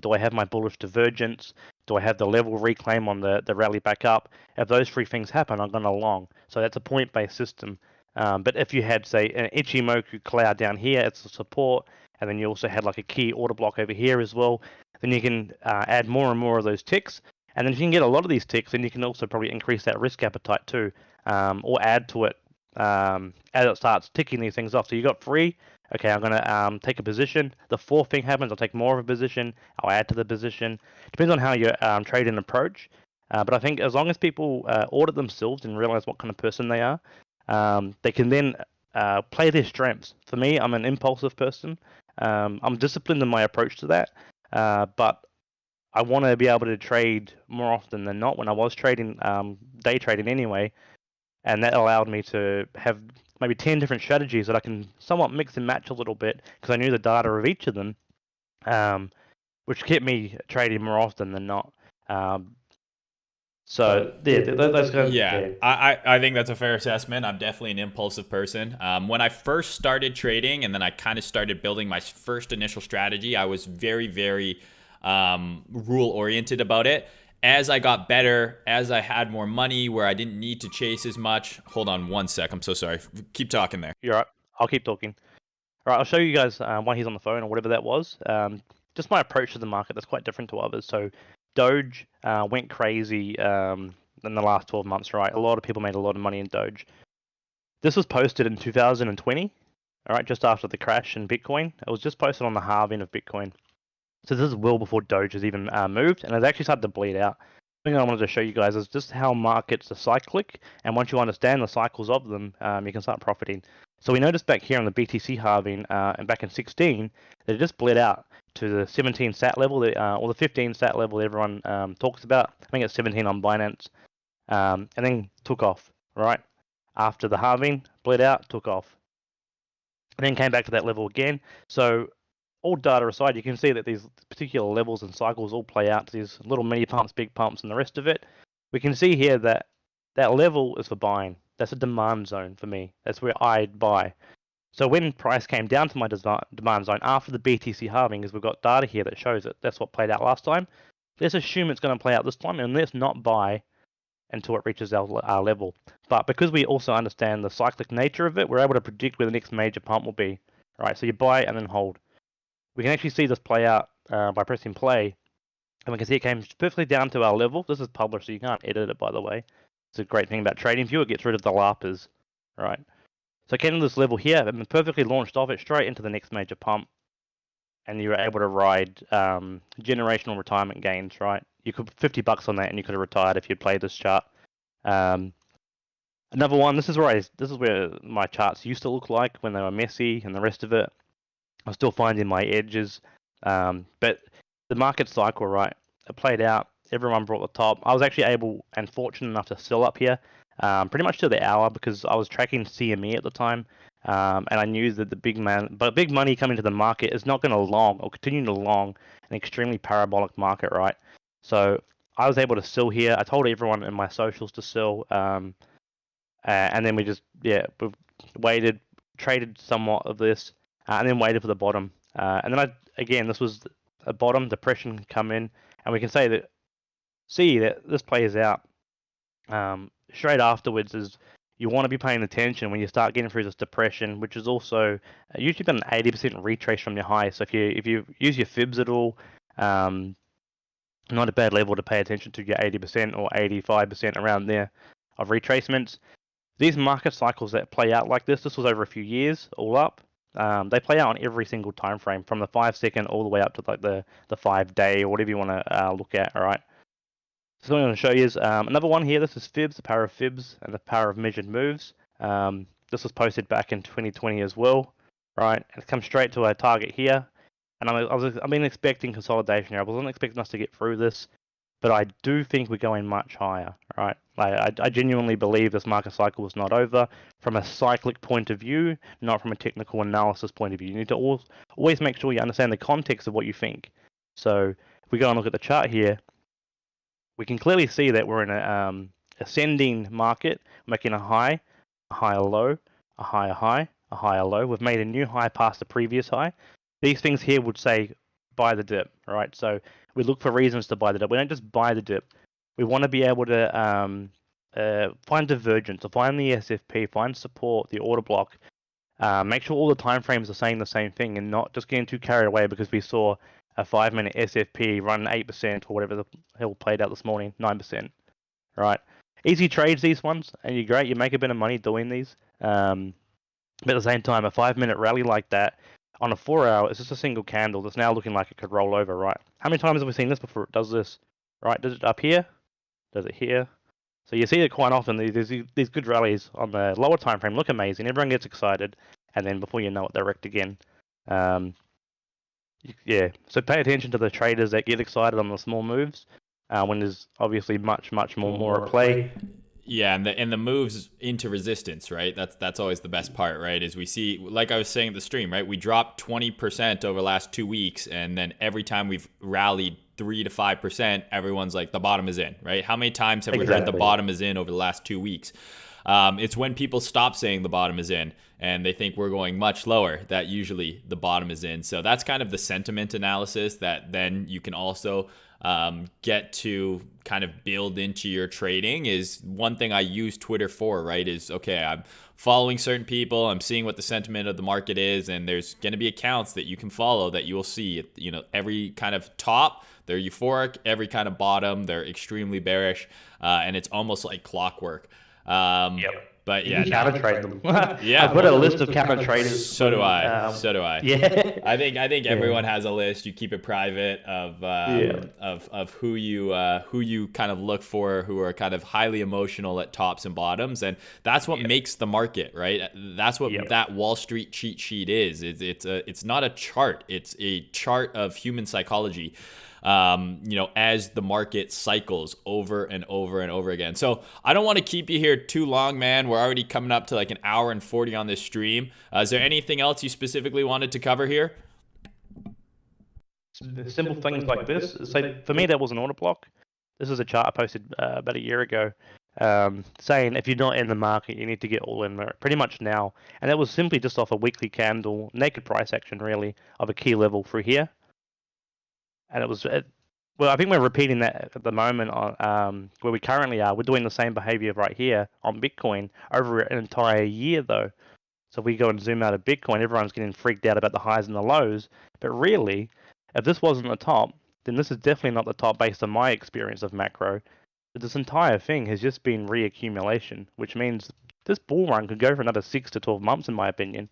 Do I have my bullish divergence? Do I have the level reclaim on the rally back up? If those three things happen, I'm going along. So that's a point-based system. But if you had, say, an Ichimoku cloud down here, it's a support, and then you also had like a key order block over here as well, then you can add more and more of those ticks. And then if you can get a lot of these ticks, then you can also probably increase that risk appetite too, or add to it as it starts ticking these things off. So you got 3. Okay, I'm going to take a position. The 4th thing happens, I'll take more of a position. I'll add to the position. Depends on how you trade and approach. But I think as long as people audit themselves and realize what kind of person they are, they can then play their strengths. For me, I'm an impulsive person. I'm disciplined in my approach to that. But I want to be able to trade more often than not. When I was trading, day trading anyway, and that allowed me to have maybe 10 different strategies that I can somewhat mix and match a little bit because I knew the data of each of them, which kept me trading more often than not. So that's kind of, yeah. I think that's a fair assessment. I'm definitely an impulsive person. When I first started trading and then I kind of started building my first initial strategy, I was very, very rule oriented about it. As I got better, as I had more money where I didn't need to chase as much. Hold on one sec. I'm so sorry. Keep talking there. You're right. I'll keep talking. All right, I'll show you guys why he's on the phone or whatever that was. Just my approach to the market that's quite different to others. So Doge went crazy in the last 12 months, right? A lot of people made a lot of money in Doge. This was posted in 2020, all right, just after the crash in Bitcoin. It was just posted on the halving of Bitcoin. So this is well before Doge has even moved, and it's actually started to bleed out. The thing I wanted to show you guys is just how markets are cyclic, and once you understand the cycles of them, you can start profiting. So we noticed back here on the BTC halving, and back in 16, that it just bled out to the 17 sat level, or the 15 sat level that everyone talks about. I think it's 17 on Binance, and then took off, right? After the halving, bled out, took off. And then came back to that level again. So all data aside, you can see that these particular levels and cycles all play out to these little mini pumps, big pumps, and the rest of it. We can see here that that level is for buying. That's a demand zone for me. That's where I'd buy. So when price came down to my demand zone after the BTC halving, because we've got data here that shows it, that's what played out last time. Let's assume it's going to play out this time, and let's not buy until it reaches our level. But because we also understand the cyclic nature of it, we're able to predict where the next major pump will be. Right, so you buy and then hold. We can actually see this play out by pressing play, and we can see it came perfectly down to our level. This is published, so you can't edit it, by the way. It's a great thing about TradingView. It gets rid of the LARPers, right? So it came to this level here, and perfectly launched off it straight into the next major pump, and you were able to ride generational retirement gains, right? You could put $50 on that, and you could have retired if you'd played this chart. Another one. This is where my charts used to look like when they were messy and the rest of it. I'm still finding my edges, but the market cycle, right? It played out. Everyone brought the top. I was actually able and fortunate enough to sell up here, pretty much to the hour because I was tracking CME at the time, and I knew that the big money coming to the market is not going to long or continue to long an extremely parabolic market, right? So I was able to sell here. I told everyone in my socials to sell, and then we just we waited, traded somewhat of this, and then waited for the bottom. And then this was a bottom depression come in, and we can see that this plays out. Straight afterwards is you want to be paying attention when you start getting through this depression, which is also usually about an 80% retrace from your high. So if you use your fibs at all, not a bad level to pay attention to your 80% or 85% around there of retracements. These market cycles that play out like this was over a few years all up. They play out on every single time frame from the 5 second all the way up to like the 5 day or whatever you want to look at. All right. So what I'm going to show you is another one here. This is fibs, the power of fibs and the power of measured moves. This was posted back in 2020 as well, right? And it comes straight to our target here. And I've been expecting consolidation here. I wasn't expecting us to get through this, but I do think we're going much higher, right? I genuinely believe this market cycle is not over from a cyclic point of view, not from a technical analysis point of view. You need to always make sure you understand the context of what you think. So if we go and look at the chart here, we can clearly see that we're in an ascending market, making a high, a low, a higher low. We've made a new high past the previous high. These things here would say buy the dip, right? So we look for reasons to buy the dip. We don't just buy the dip. We want to be able to find divergence, or find the SFP, find support, the order block. Make sure all the time frames are saying the same thing, and not just getting too carried away because we saw a 5-minute SFP run 8% or whatever the hell played out this morning, 9%. Right? Easy trades, these ones, and you're great. You make a bit of money doing these. But at the same time, a 5-minute rally like that on a 4-hour is just a single candle that's now looking like it could roll over, right? How many times have we seen this before it does this? Right? Does it up here? Does it here? So you see it quite often. These good rallies on the lower time frame look amazing. Everyone gets excited, and then before you know it, they're wrecked again. So pay attention to the traders that get excited on the small moves when there's obviously much more at play. Yeah, and the moves into resistance, right? That's always the best part, right? Is we see, like I was saying at the stream, right? We dropped 20% over the last 2 weeks, and then every time we've rallied 3 to 5%, everyone's like, the bottom is in, right? How many times have we heard the bottom is in over the last 2 weeks? It's when people stop saying the bottom is in and they think we're going much lower that usually the bottom is in. So that's kind of the sentiment analysis that then you can also get to kind of build into your trading is one thing I use Twitter for, right? Is okay, I'm following certain people, I'm seeing what the sentiment of the market is, and there's going to be accounts that you can follow that you will see, you know, every kind of top, they're euphoric, every kind of bottom, they're extremely bearish, and it's almost like clockwork. But yeah, you counter trade them. yeah, I've got a list of counter traders. So do I. So do I. Yeah. I think everyone has a list. You keep it private of who you kind of look for, who are kind of highly emotional at tops and bottoms, and that's what makes the market, right? That's what that Wall Street cheat sheet is. It's not a chart. It's a chart of human psychology. You know, as the market cycles over and over and over again. So I don't want to keep you here too long, man. We're already coming up to like an hour and 40 on this stream. Is there anything else you specifically wanted to cover here? Simple things like this. So for me, that was an order block. This is a chart I posted about a year ago, saying if you're not in the market, you need to get all in pretty much now. And that was simply just off a weekly candle, naked price action really, of a key level through here. And it was, well, I think we're repeating that at the moment on where we currently are. We're doing the same behavior right here on Bitcoin over an entire year, though. So we go and zoom out of Bitcoin, everyone's getting freaked out about the highs and the lows. But really, if this wasn't the top, then this is definitely not the top based on my experience of macro. But this entire thing has just been reaccumulation, which means this bull run could go for another 6 to 12 months, in my opinion.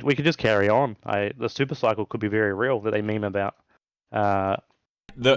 We could just carry on. The super cycle could be very real that they meme about. The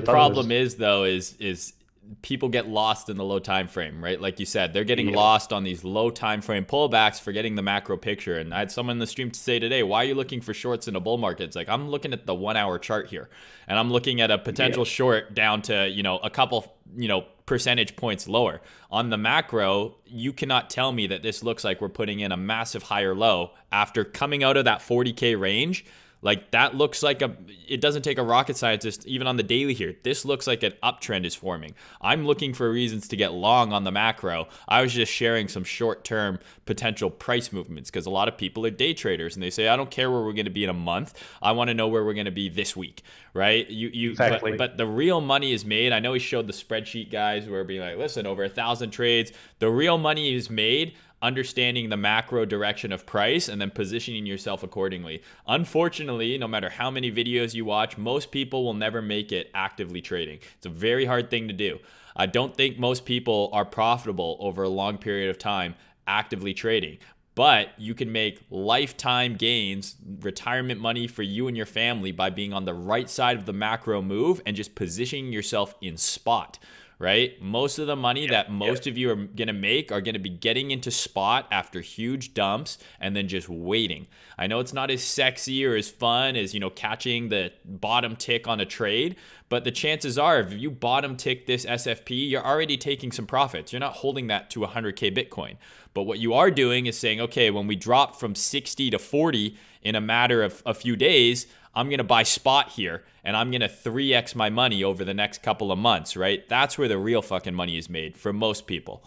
problem is though is people get lost in the low time frame, right? Like you said, they're getting lost on these low time frame pullbacks, forgetting the macro picture. And I had someone in the stream to say today, why are you looking for shorts in a bull market? It's like, I'm looking at the 1 hour chart here, and I'm looking at a potential short down to, you know, a couple, you know, percentage points lower. On the macro, you cannot tell me that this looks like we're putting in a massive higher low after coming out of that 40K range. Like that looks like it doesn't take a rocket scientist even on the daily here. This looks like an uptrend is forming. I'm looking for reasons to get long on the macro. I was just sharing some short-term potential price movements because a lot of people are day traders and they say, I don't care where we're going to be in a month. I want to know where we're going to be this week, right? Exactly. But the real money is made. I know he showed the spreadsheet guys where being like, listen, over 1,000 trades, the real money is made understanding the macro direction of price and then positioning yourself accordingly. Unfortunately, no matter how many videos you watch, most people will never make it actively trading. It's a very hard thing to do. I don't think most people are profitable over a long period of time actively trading. But you can make lifetime gains, retirement money for you and your family by being on the right side of the macro move and just positioning yourself in spot. Right? Most of the money that most of you are going to make are going to be getting into spot after huge dumps and then just waiting. I know it's not as sexy or as fun as, you know, catching the bottom tick on a trade, but the chances are if you bottom tick this SFP, you're already taking some profits. You're not holding that to 100K Bitcoin. But what you are doing is saying, okay, when we drop from 60 to 40 in a matter of a few days, I'm going to buy spot here and I'm going to 3x my money over the next couple of months, right? That's where the real fucking money is made for most people.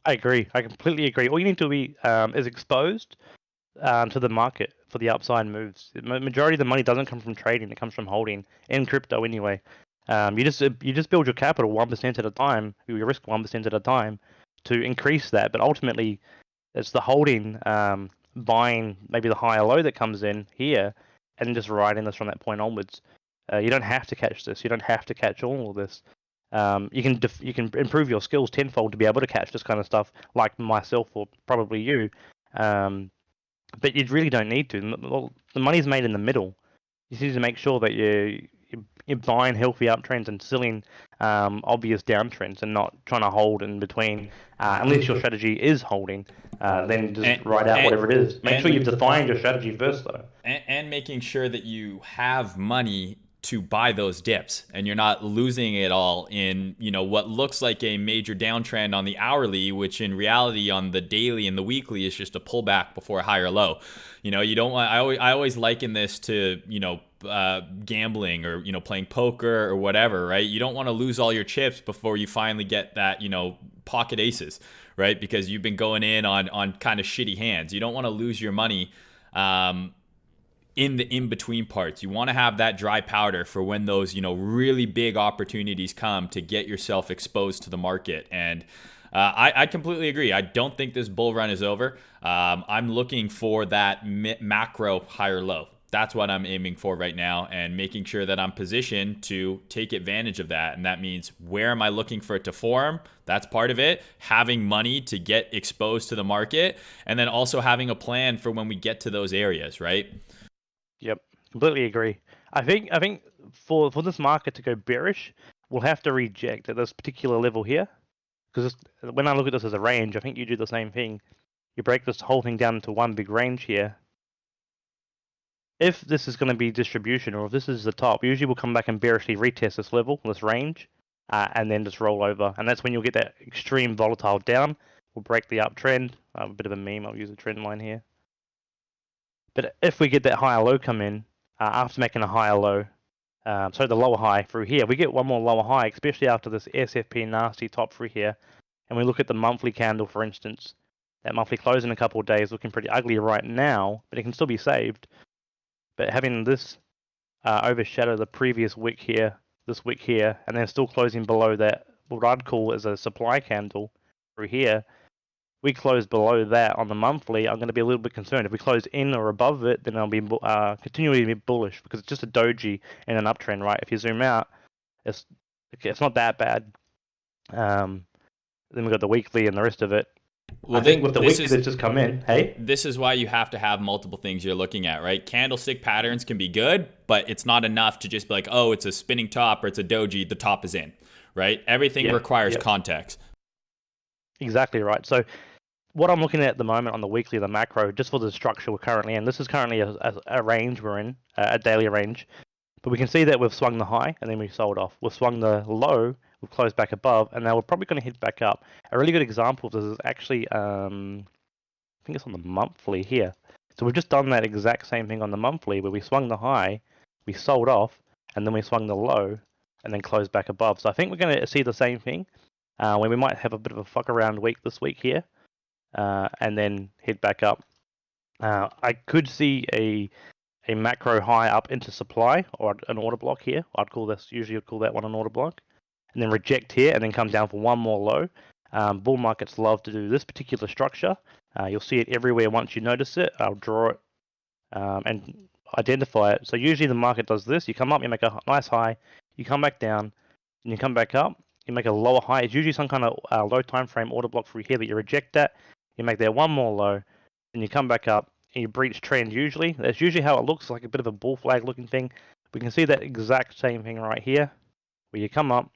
I agree. I completely agree. All you need to be is exposed to the market for the upside moves. The majority of the money doesn't come from trading. It comes from holding in crypto anyway. You just build your capital 1% at a time, your risk 1% at a time to increase that. But ultimately, it's the holding, buying maybe the higher low that comes in here, and just riding this from that point onwards. You don't have to catch this. You don't have to catch all of this. You can improve your skills tenfold to be able to catch this kind of stuff, like myself or probably you. But you really don't need to. The money's made in the middle. You need to make sure that you're buying healthy uptrends and selling obvious downtrends, and not trying to hold in between. Unless your strategy is holding, then just write out whatever it is. Make sure you've defined your strategy first, though. And making sure that you have money to buy those dips and you're not losing it all in, you know, what looks like a major downtrend on the hourly, which in reality on the daily and the weekly is just a pullback before a higher low. You know, you don't want, I always liken this to, you know, gambling or, you know, playing poker or whatever, right? You don't want to lose all your chips before you finally get that, you know, pocket aces, right? Because you've been going in on kind of shitty hands. You don't want to lose your money in the in-between parts. You want to have that dry powder for when those, really big opportunities come to get yourself exposed to the market. And I completely agree. I don't think this bull run is over. I'm looking for that macro higher low. That's what I'm aiming for right now, and making sure that I'm positioned to take advantage of that. And that means, where am I looking for it to form? That's part of it. Having money to get exposed to the market, and then also having a plan for when we get to those areas, right? Yep, completely agree. I think for this market to go bearish, we'll have to reject at this particular level here. Because when I look at this as a range, I think you do the same thing. You break this whole thing down into one big range here. If this is going to be distribution, or if this is the top, usually we'll come back and bearishly retest this level, this range, and then just roll over. And that's when you'll get that extreme volatile down. We'll break the uptrend. A bit of a meme, I'll use a trend line here. But if we get that higher low come in, after making a higher low, the lower high through here, we get one more lower high, especially after this SFP nasty top through here. And we look at the monthly candle, for instance. That monthly close in a couple of days looking pretty ugly right now, but it can still be saved. But having this overshadow the previous wick here, this wick here, and then still closing below that, what I'd call as a supply candle through here, we close below that on the monthly, I'm going to be a little bit concerned. If we close in or above it, then I'll be continually be bullish, because it's just a doji in an uptrend, right? If you zoom out, it's not that bad. Then we've got the weekly and the rest of it. Well, I think with the weekly that's just come in, this is why you have to have multiple things you're looking at, right? Candlestick patterns can be good, but it's not enough to just be like, oh, it's a spinning top or it's a doji, the top is in, right? Everything requires context. Exactly right. So what I'm looking at the moment on the weekly, the macro, just for the structure we're currently in, this is currently a range we're in, a daily range. But we can see that we've swung the high and then we sold off. We've swung the low, we've closed back above, and now we're probably going to hit back up. A really good example of this is actually, I think it's on the monthly here. So we've just done that exact same thing on the monthly, where we swung the high, we sold off, and then we swung the low, and then closed back above. So I think we're going to see the same thing, where we might have a bit of a fuck around week this week here, and then hit back up. I could see a macro high up into supply, or an order block here. Usually I'd call that one an order block. And then reject here, and then come down for one more low. Bull markets love to do this particular structure. You'll see it everywhere once you notice it. I'll draw it and identify it. So usually the market does this. You come up, you make a nice high, you come back down, and you come back up, you make a lower high. It's usually some kind of low time frame order block through here that you reject that. You make that one more low, and you come back up, and you breach trend usually. That's usually how it looks, like a bit of a bull flag looking thing. We can see that exact same thing right here, where you come up,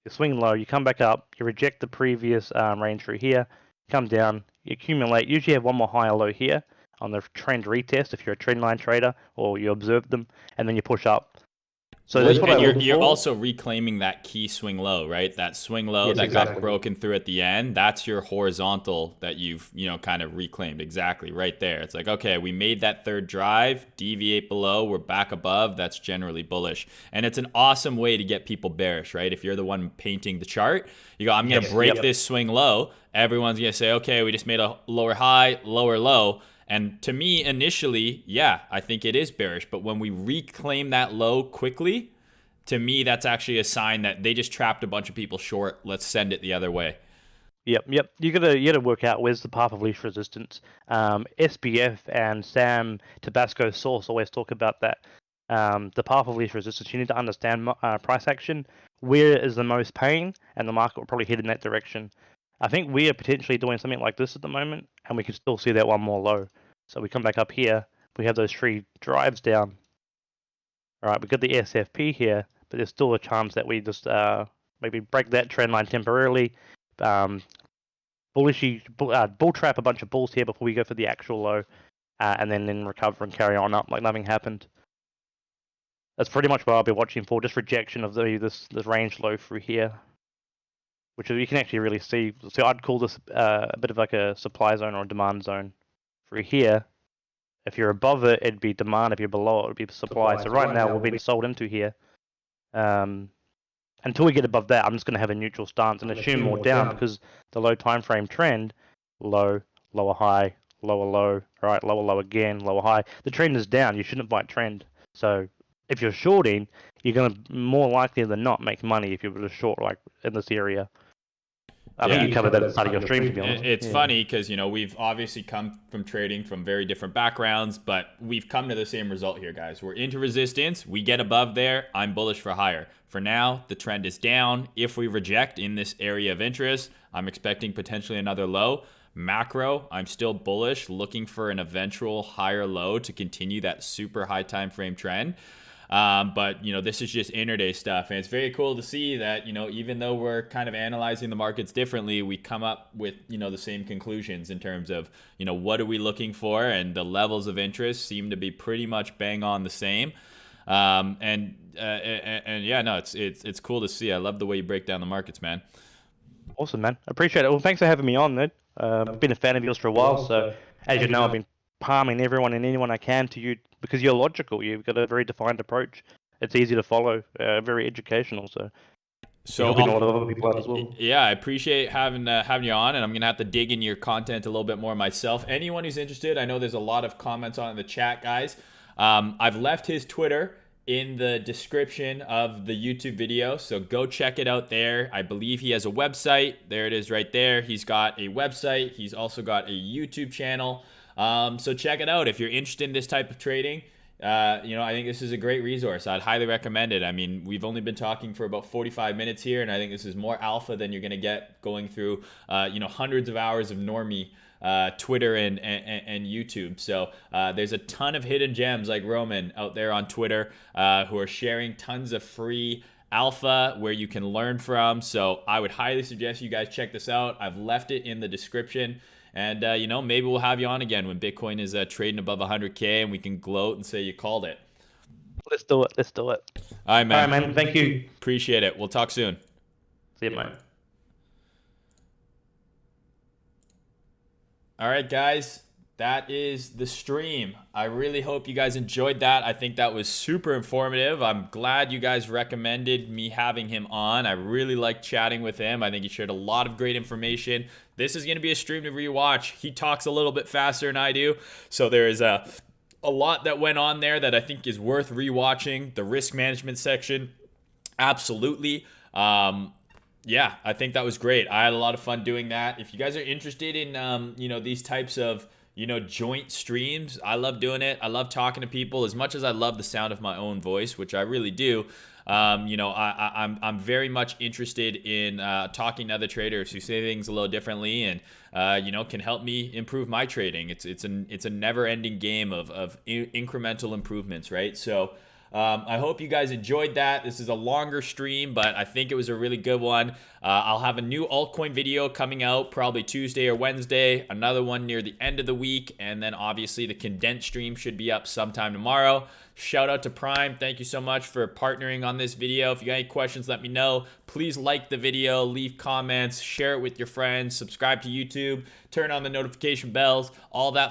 you swing low, you come back up, you reject the previous range through here, come down, you accumulate, usually have one more higher low here on the trend retest if you're a trend line trader or you observe them, and then you push up. So that's what you're also reclaiming that key swing low, right? That swing low got broken through at the end. That's your horizontal that you've kind of reclaimed. Exactly right there. It's like, okay, we made that third drive, deviate below, we're back above. That's generally bullish, and it's an awesome way to get people bearish, right? If you're the one painting the chart, you go, I'm gonna break this swing low. Everyone's gonna say, okay, we just made a lower high, lower low. And to me, initially, I think it is bearish. But when we reclaim that low quickly, to me, that's actually a sign that they just trapped a bunch of people short. Let's send it the other way. Yep. You gotta work out where's the path of least resistance. SBF and Sam Tabasco Source always talk about that. The path of least resistance. You need to understand price action. Where is the most pain, and the market will probably head in that direction. I think we are potentially doing something like this at the moment, and we can still see that one more low. So we come back up here, we have those 3 drives down. All right, we got the SFP here, but there's still a chance that we just maybe break that trend line temporarily, bull trap a bunch of bulls here before we go for the actual low, and then recover and carry on up like nothing happened. That's pretty much what I'll be watching for, just rejection of this range low through here, which you can actually really see. So I'd call this a bit of like a supply zone or a demand zone. Through here, if you're above it, it'd be demand. If you're below it, it would be supply. So right now, we're being sold into here. Until we get above that, I'm just going to have a neutral stance and assume more down, because the low time frame trend, low, lower high, lower low, right, lower low again, lower high. The trend is down. You shouldn't buy trend. So if you're shorting, you're gonna more likely than not make money if you're just short like in this area. I think you covered that at the start of your stream, to be honest. It's funny because, you know, we've obviously come from trading from very different backgrounds, but we've come to the same result here, guys. We're into resistance. We get above there. I'm bullish for higher. For now, the trend is down. If we reject in this area of interest, I'm expecting potentially another low. Macro, I'm still bullish, looking for an eventual higher low to continue that super high time frame trend. But, you know, this is just intraday stuff. And it's very cool to see that, you know, even though we're kind of analyzing the markets differently, we come up with, you know, the same conclusions in terms of, you know, what are we looking for? And the levels of interest seem to be pretty much bang on the same. And yeah, no, it's cool to see. I love the way you break down the markets, man. Awesome, man. Appreciate it. Well, thanks for having me on, Ned. I've been a fan of yours for a while, so as you know, I've been palming everyone and anyone I can to you because you're logical. You've got a very defined approach. It's easy to follow, very educational. So helping a lot of other people out as well. Yeah, I appreciate having you on, and I'm gonna have to dig in your content a little bit more myself. Anyone who's interested, I know there's a lot of comments on in the chat, guys. I've left his Twitter in the description of the YouTube video, so go check it out there. I believe he has a website. There it is right there. He's got a website. He's also got a YouTube channel. So check it out if you're interested in this type of trading. You know, I think this is a great resource. I'd highly recommend it. I mean, we've only been talking for about 45 minutes here, and I think this is more alpha than you're going to get going through, you know, hundreds of hours of normie Twitter and YouTube. So there's a ton of hidden gems like Roman out there on Twitter who are sharing tons of free alpha where you can learn from. So I would highly suggest you guys check this out. I've left it in the description. And, you know, maybe we'll have you on again when Bitcoin is trading above 100K and we can gloat and say you called it. Let's do it. Let's do it. All right, man. All right, man. Thank you. Appreciate it. We'll talk soon. See you, mate. All right, guys. That is the stream. I really hope you guys enjoyed that. I think that was super informative. I'm glad you guys recommended me having him on. I really liked chatting with him. I think he shared a lot of great information. This is going to be a stream to rewatch. He talks a little bit faster than I do, so there is a lot that went on there that I think is worth rewatching. The risk management section, absolutely. Yeah, I think that was great. I had a lot of fun doing that. If you guys are interested in, you know, these types of, you know, joint streams, I love doing it. I love talking to people as much as I love the sound of my own voice, which I really do. You know, I'm very much interested in talking to other traders who say things a little differently and, you know, can help me improve my trading. It's a never-ending game of incremental improvements, right? So I hope you guys enjoyed that. This is a longer stream, but I think it was a really good one. I'll have a new altcoin video coming out probably Tuesday or Wednesday, another one near the end of the week, and then obviously the condensed stream should be up sometime tomorrow. Shout out to Prime. Thank you so much for partnering on this video. If you got any questions, let me know. Please like the video, leave comments, share it with your friends, subscribe to YouTube, turn on the notification bells, all that